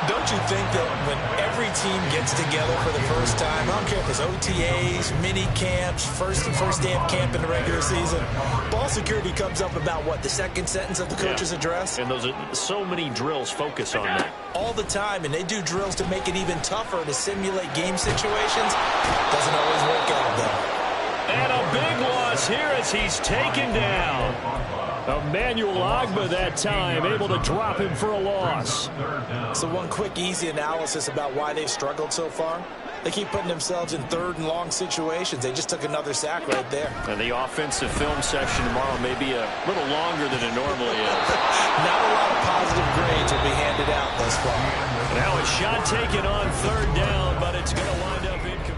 Don't you think that when every team gets together for the first time, I don't care if it's OTAs, mini camps, first day of camp in the regular season, ball security comes up about what, the second sentence of the coach's address? And those are so many drills focus on that. All the time, and they do drills to make it even tougher to simulate game situations. Doesn't always work out, though. And a big loss here as he's taken down. Emmanuel Ogbah that time, able to drop him for a loss. So one quick, easy analysis about why they've struggled so far. They keep putting themselves in 3rd and long situations. They just took another sack right there. And the offensive film session tomorrow may be a little longer than it normally is. Not a lot of positive grades will be handed out thus far. Now a shot taken on 3rd down, but it's going to wind up incomplete.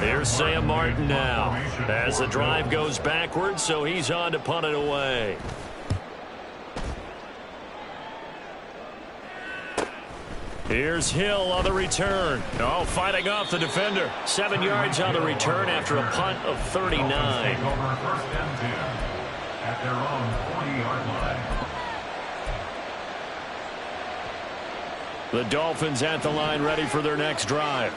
Here's Sam Martin now as the drive goes backwards, so he's on to punt it away. Here's Hill on the return. Oh, fighting off the defender. 7 yards on the return after a punt of 39. Take over 1st and 10 at their own 40-yard line. The Dolphins at the line ready for their next drive.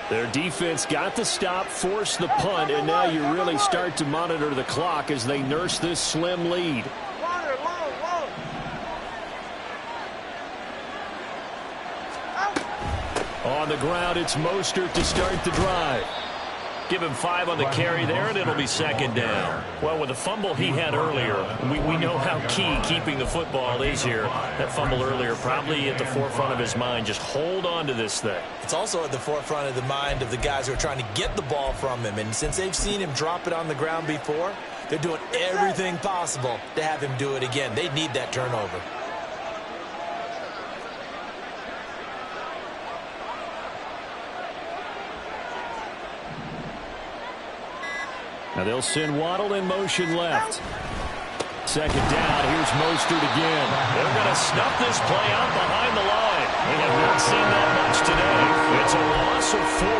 Their defense got the stop, forced the punt, and now you really start to monitor the clock as they nurse this slim lead. On the ground, it's Mostert to start the drive. Give him 5 on the carry there, and it'll be 2nd down. Well, with the fumble he had earlier, we know how key keeping the football is here. That fumble earlier probably at the forefront of his mind. Just hold on to this thing. It's also at the forefront of the mind of the guys who are trying to get the ball from him. And since they've seen him drop it on the ground before, they're doing everything possible to have him do it again. They need that turnover. Now they'll send Waddle in motion left. 2nd down. Here's Mostert again. They're going to snuff this play out behind the line. We have not seen that much today. It's a loss of 4.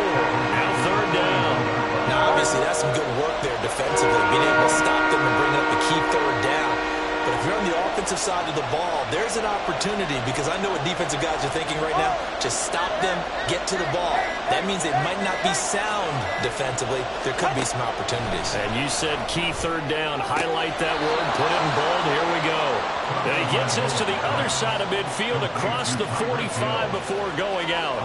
Now 3rd down. Now, obviously, that's some good work there defensively, being able to stop them and bring up the key 3rd down. But if you're on the offensive side of the ball, there's an opportunity because I know what defensive guys are thinking right now. Just stop them, get to the ball. That means they might not be sound defensively. There could be some opportunities. And you said key 3rd down. Highlight that word. Put it in bold. Here we go. And he gets us to the other side of midfield across the 45 before going out.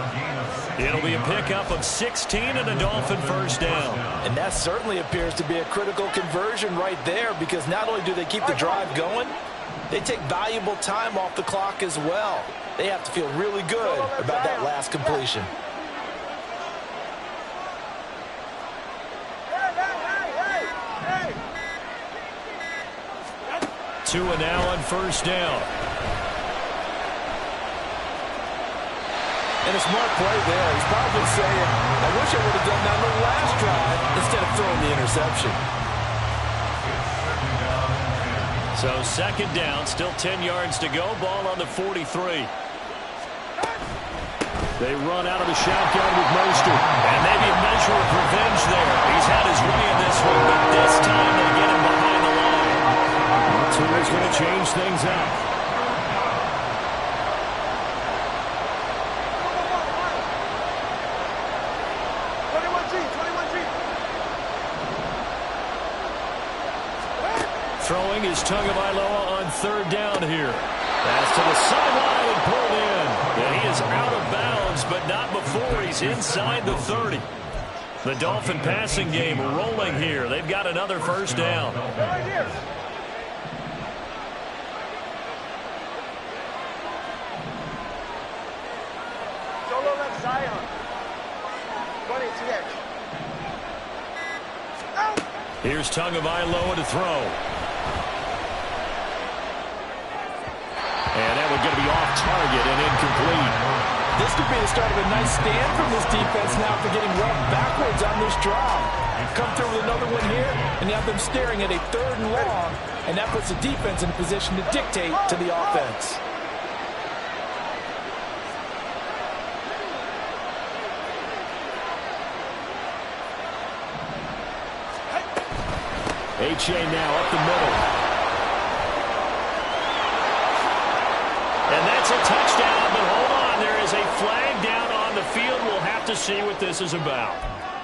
It'll be a pickup of 16 and a Dolphin 1st down. And that certainly appears to be a critical conversion right there because not only do they keep the drive going, they take valuable time off the clock as well. They have to feel really good about that last completion. Tua now on 1st down. And a smart play there. He's probably saying, I wish I would have done that on the last drive instead of throwing the interception. So second down, still 10 yards to go. Ball on the 43. They run out of the shotgun with Mostert. And maybe a measure of revenge there. He's had his way in this one, but this time they get him behind the line. Tua's going to change things up. Throwing is Tagovailoa on third down here. Pass to the sideline and pulled in. And he is out of bounds, but not before he's inside the 30. The Dolphin passing game rolling here. They've got another first down. Solo left Zion. 20 TX. Here's Tagovailoa to throw. And that one's going to be off target and incomplete. This could be the start of a nice stand from this defense now for getting rubbed backwards on this drive. Come through with another one here, and you have them staring at a 3rd and long, and that puts the defense in a position to dictate to the offense. H.A. now up the middle. And that's a touchdown, but hold on. There is a flag down on the field. We'll have to see what this is about.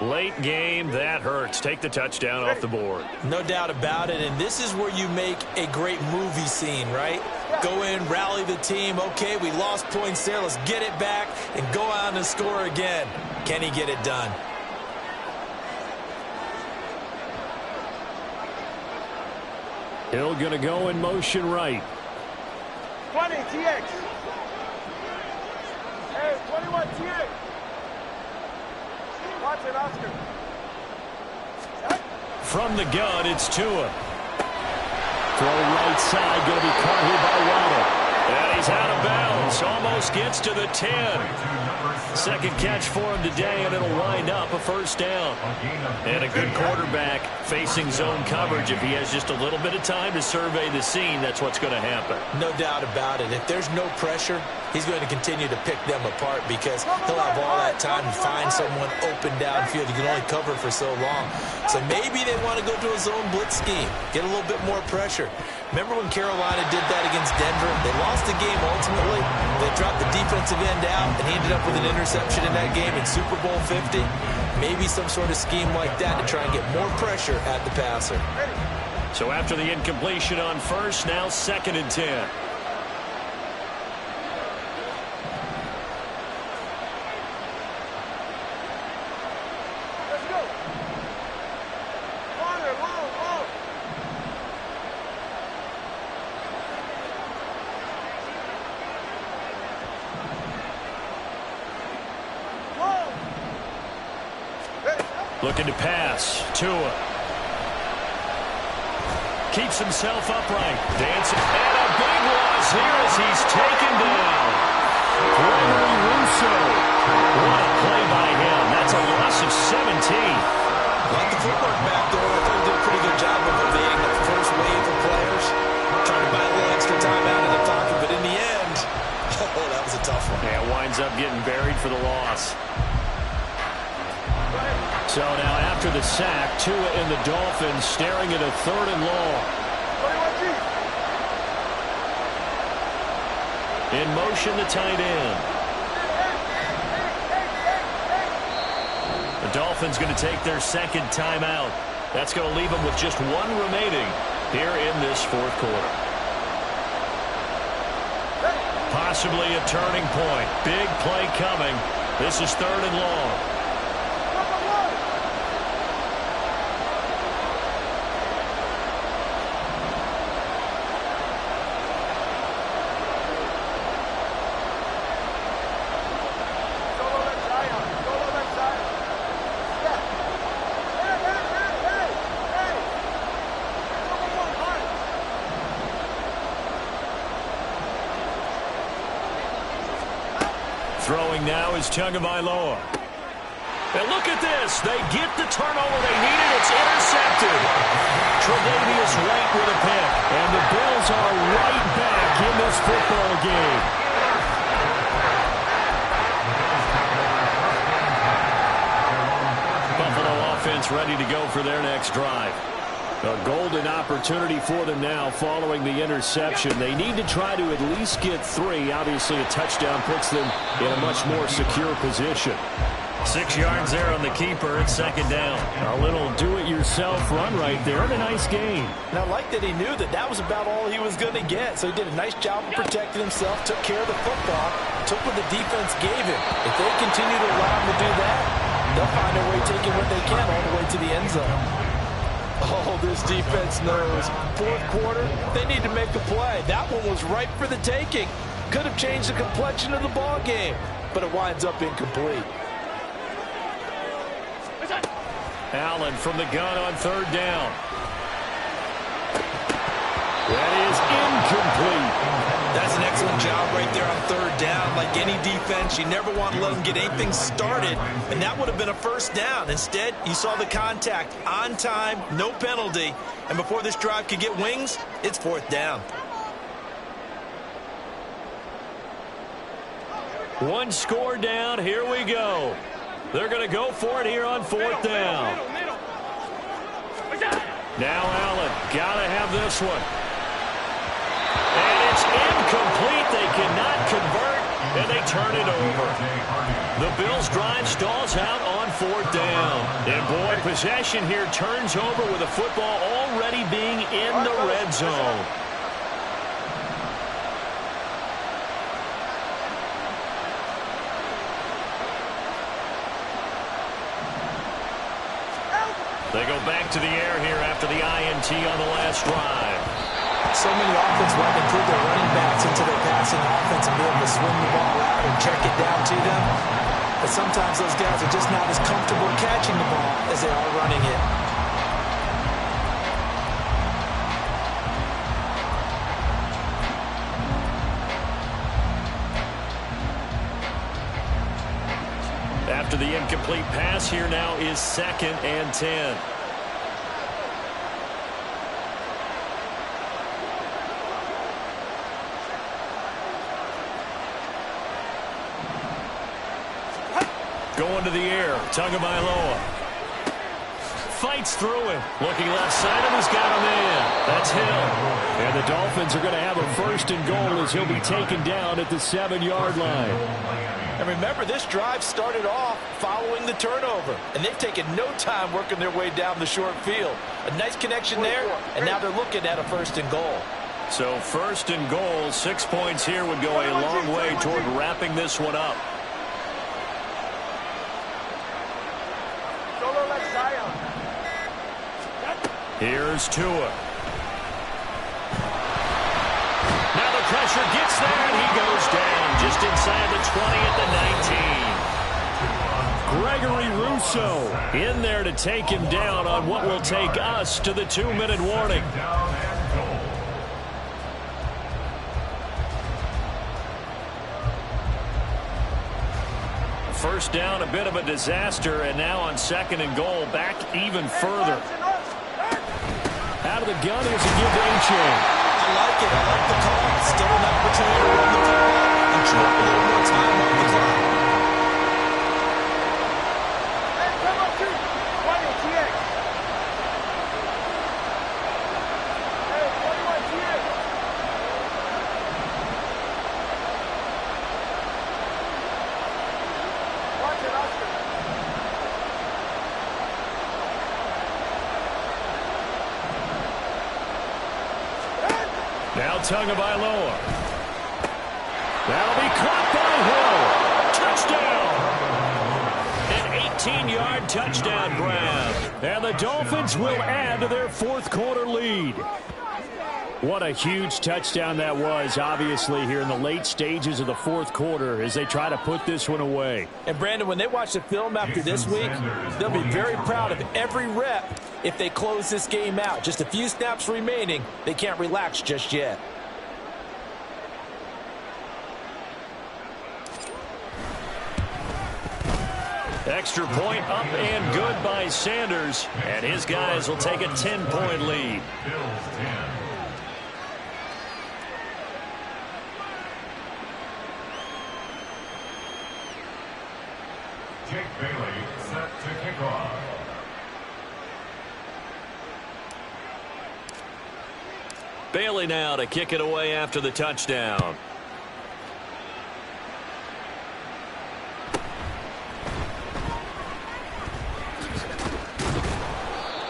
Late game, that hurts. Take the touchdown off the board. No doubt about it, and this is where you make a great movie scene, right? Go in, rally the team. Okay, we lost points there. Let's get it back and go out and score again. Can he get it done? Hill going to go in motion right. 20 TX. Hey, 21 TX. Watch it, Oscar. From the gun, it's Tua. Throw right side, going to be caught here by Waddle. And he's out of bounds. Almost gets to the 10. Second catch for him today, and it'll wind up a first down. And a good quarterback facing zone coverage. If he has just a little bit of time to survey the scene, that's what's going to happen. No doubt about it. If there's no pressure, he's going to continue to pick them apart because he'll have all that time to find someone open downfield. You can only cover for so long. So maybe they want to go to a zone blitz scheme, get a little bit more pressure. Remember when Carolina did that against Denver? They lost the game ultimately. They dropped the defensive end out, and he ended up with an interception in that game in Super Bowl 50. Maybe some sort of scheme like that to try and get more pressure at the passer. So after the incompletion on first, now 2nd and 10. Let's go. Longer, long. Looking to pass. Tua. Keeps himself upright. Dancing. And a big loss here as he's taken down. Gregory Rousseau. What a play by him. That's a loss of 17. Like the footwork back there, I thought he did a pretty good job of evading that first wave of players. Trying to buy a little extra time out of the pocket, but in the end, oh, that was a tough one. Yeah, winds up getting buried for the loss. So now after the sack, Tua and the Dolphins staring at a 3rd and long. 21 G. In motion, the tight end. The Dolphins going to take their 2nd timeout. That's going to leave them with just 1 remaining here in this 4th quarter. Possibly a turning point. Big play coming. This is 3rd and long. Throwing now is Tagovailoa. And look at this. They get the turnover they needed. It's intercepted. Tre'Davious White with a pick. And the Bills are right back in this football game. Buffalo offense ready to go for their next drive. A golden opportunity for them now following the interception. They need to try to at least get 3. Obviously, a touchdown puts them in a much more secure position. 6 yards there on the keeper. It's second down. A little do-it-yourself run right there and a nice gain. And I like that he knew that that was about all he was going to get. So he did a nice job of protecting himself, took care of the football, took what the defense gave him. If they continue to allow him to do that, they'll find a way taking what they can all the way to the end zone. Oh, this defense knows. Fourth quarter, they need to make a play. That one was ripe for the taking. Could have changed the complexion of the ball game, but it winds up incomplete. Allen from the gun on third down. That is incomplete. That's an excellent job right there on third down. Like any defense, you never want to let them get anything started, and that would have been a first down. Instead, you saw the contact on time, no penalty, and before this drive could get wings, it's fourth down. One score down. Here we go. They're going to go for it here on fourth down. Now Allen, got to have this one. And it's incomplete. They cannot convert, and they turn it over. The Bills' drive stalls out on fourth down. And boy, possession here turns over with the football already being in the red zone. They go back to the air here after the INT on the last drive. So many offenses want to include their running backs into their passing offense and be able to swing the ball out and check it down to them. But sometimes those guys are just not as comfortable catching the ball as they are running it. After the incomplete pass, here now is 2nd and 10. Going to the air, Tagovailoa. Fights through him. Looking left side of him, he's got a man. That's Hill. And the Dolphins are going to have a 1st and goal as he'll be taken down at the 7-yard line. And remember, this drive started off following the turnover, and they've taken no time working their way down the short field. A nice connection there, and now they're looking at a 1st and goal. So 1st and goal, 6 points here would go a long way toward wrapping this one up. Here's Tua. Now the pressure gets there, and he goes down just inside the 20 at the 19. Gregory Rousseau in there to take him down on what will take us to the 2-minute warning. First down, a bit of a disaster, and now on 2nd and goal, back even further. Out of the gun, here's a give to Achane. I like it. I like the call. Still an opportunity to run the football and drop a little more time on the clock. Hey, come on, 20 TX. Hey, 21 TX. Watch it, Oscar. Now Tagovailoa. That'll be caught by Hill. Touchdown! An 18-yard touchdown grab. And the Dolphins will add to their 4th quarter lead. What a huge touchdown that was, obviously, here in the late stages of the 4th quarter as they try to put this one away. And, Brandon, when they watch the film after this week, they'll be very proud of every rep if they close this game out. Just a few snaps remaining. They can't relax just yet. Extra point up and good by Sanders, and his guys will take a 10-point lead. Bills 10. Jake Bailey set to kick off. Bailey now to kick it away after the touchdown.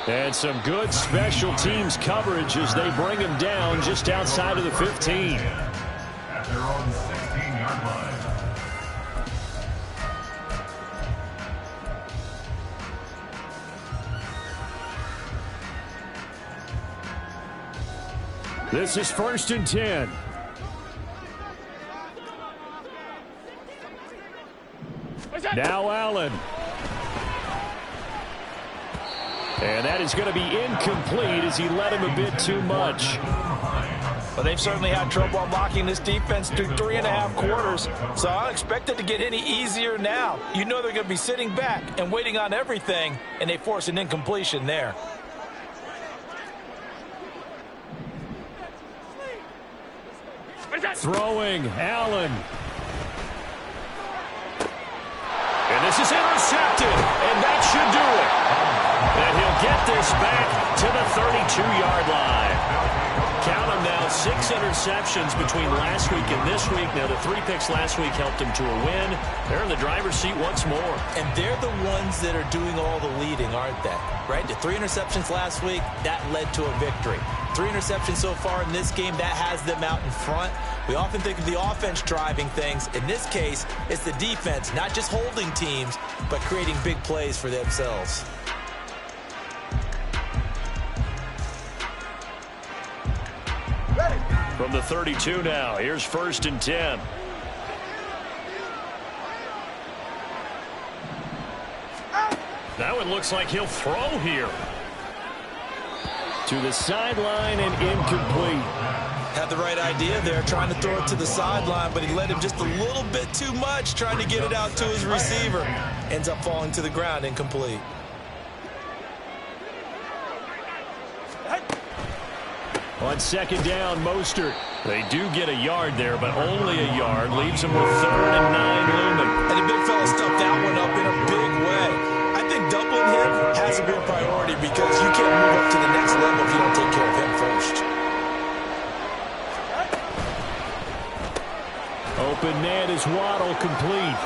And some good special teams coverage as they bring him down just outside of the 15. At their own 16-yard line. This is 1st and 10. Now Allen. And that is going to be incomplete as he led him a bit too much. But they've certainly had trouble unlocking this defense through 3.5 quarters, so I don't expect it to get any easier now. You know they're going to be sitting back and waiting on everything, and they force an incompletion there. Throwing, Allen. And this is intercepted, and that should do it. And he'll get this back to the 32-yard line. Count them now, 6 interceptions between last week and this week. Now, the 3 picks last week helped him to a win. They're in the driver's seat once more. And they're the ones that are doing all the leading, aren't they? Right? The 3 interceptions last week, that led to a victory. 3 interceptions so far in this game, that has them out in front. We often think of the offense driving things. In this case, it's the defense, not just holding teams, but creating big plays for themselves. From the 32 now, here's 1st and 10. That one looks like he'll throw here. To the sideline and incomplete. Had the right idea there, trying to throw it to the sideline, but he led him just a little bit too much, trying to get it out to his receiver. Ends up falling to the ground, incomplete. On 2nd down, Mostert. They do get a yard there, but only a yard. Leaves them with 3rd and 9 looming. And the big fella stuffed that one up in a big way. I think doubling him has to be a priority because you can't move up to the next level if you don't take care of him first. Open man is Waddle, complete.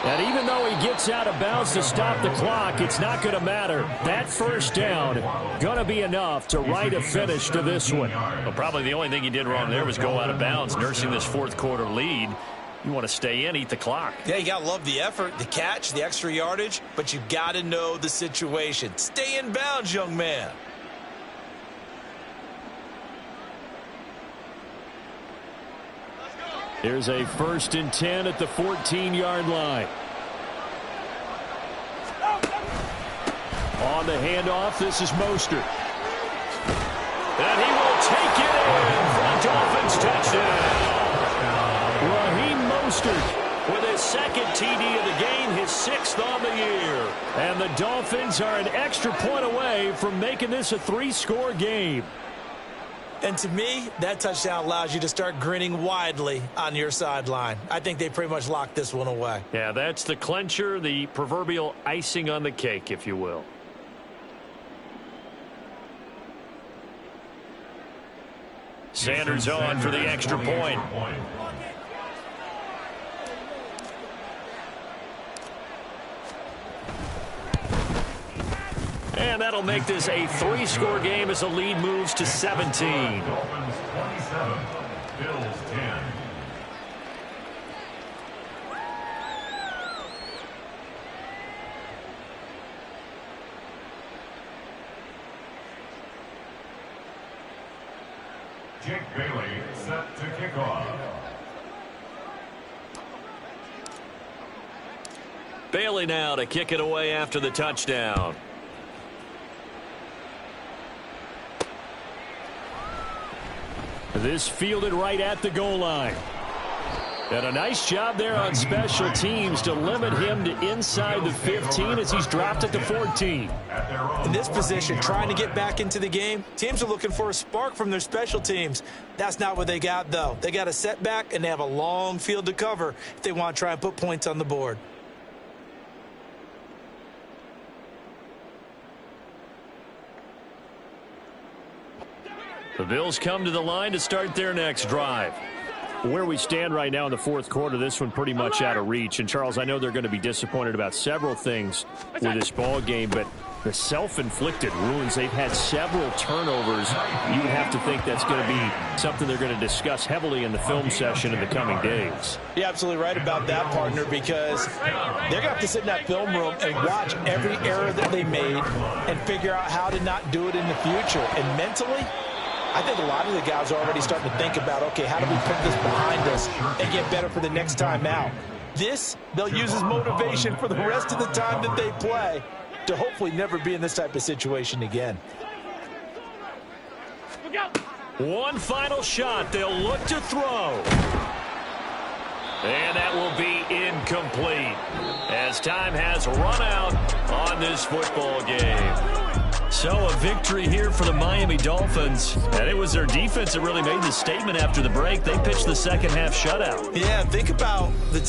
And even though he gets out of bounds to stop the clock, it's not going to matter. That 1st down going to be enough to write a finish to this one. Well, probably the only thing he did wrong there was go out of bounds, nursing this 4th quarter lead. You want to stay in, eat the clock. Yeah, you got to love the effort, the catch, the extra yardage, but you got to know the situation. Stay in bounds, young man. Here's a 1st and 10 at the 14-yard line. On the handoff, this is Mostert. And he will take it in for a Dolphins touchdown. Raheem Mostert with his 2nd TD of the game, his 6th on the year. And the Dolphins are an extra point away from making this a 3-score game. And to me, that touchdown allows you to start grinning widely on your sideline. I think they pretty much locked this one away. Yeah, that's the clincher, the proverbial icing on the cake, if you will. Sanders on for the extra point. And that'll make this a 3-score game as the lead moves to 17. Dolphins 27, Bills 10. Jake Bailey set to kick off. Bailey now to kick it away after the touchdown. This fielded right at the goal line. And a nice job there on special teams to limit him to inside the 15 as he's dropped it to 14. In this position, trying to get back into the game, teams are looking for a spark from their special teams. That's not what they got, though. They got a setback, and they have a long field to cover if they want to try and put points on the board. The Bills come to the line to start their next drive. Where we stand right now in the fourth quarter, this one pretty much out of reach. And, Charles, I know they're going to be disappointed about several things with this ball game, but the self-inflicted wounds, they've had several turnovers. You would have to think that's going to be something they're going to discuss heavily in the film session in the coming days. You're absolutely right about that, partner, because they're going to have to sit in that film room and watch every error that they made and figure out how to not do it in the future. And mentally, I think a lot of the guys are already starting to think about, okay, how do we put this behind us and get better for the next time out? This, they'll use as motivation for the rest of the time that they play to hopefully never be in this type of situation again. One final shot. They'll look to throw. And that will be incomplete as time has run out on this football game. So a victory here for the Miami Dolphins. And it was their defense that really made the statement after the break. They pitched the second half shutout. Yeah, think about the team.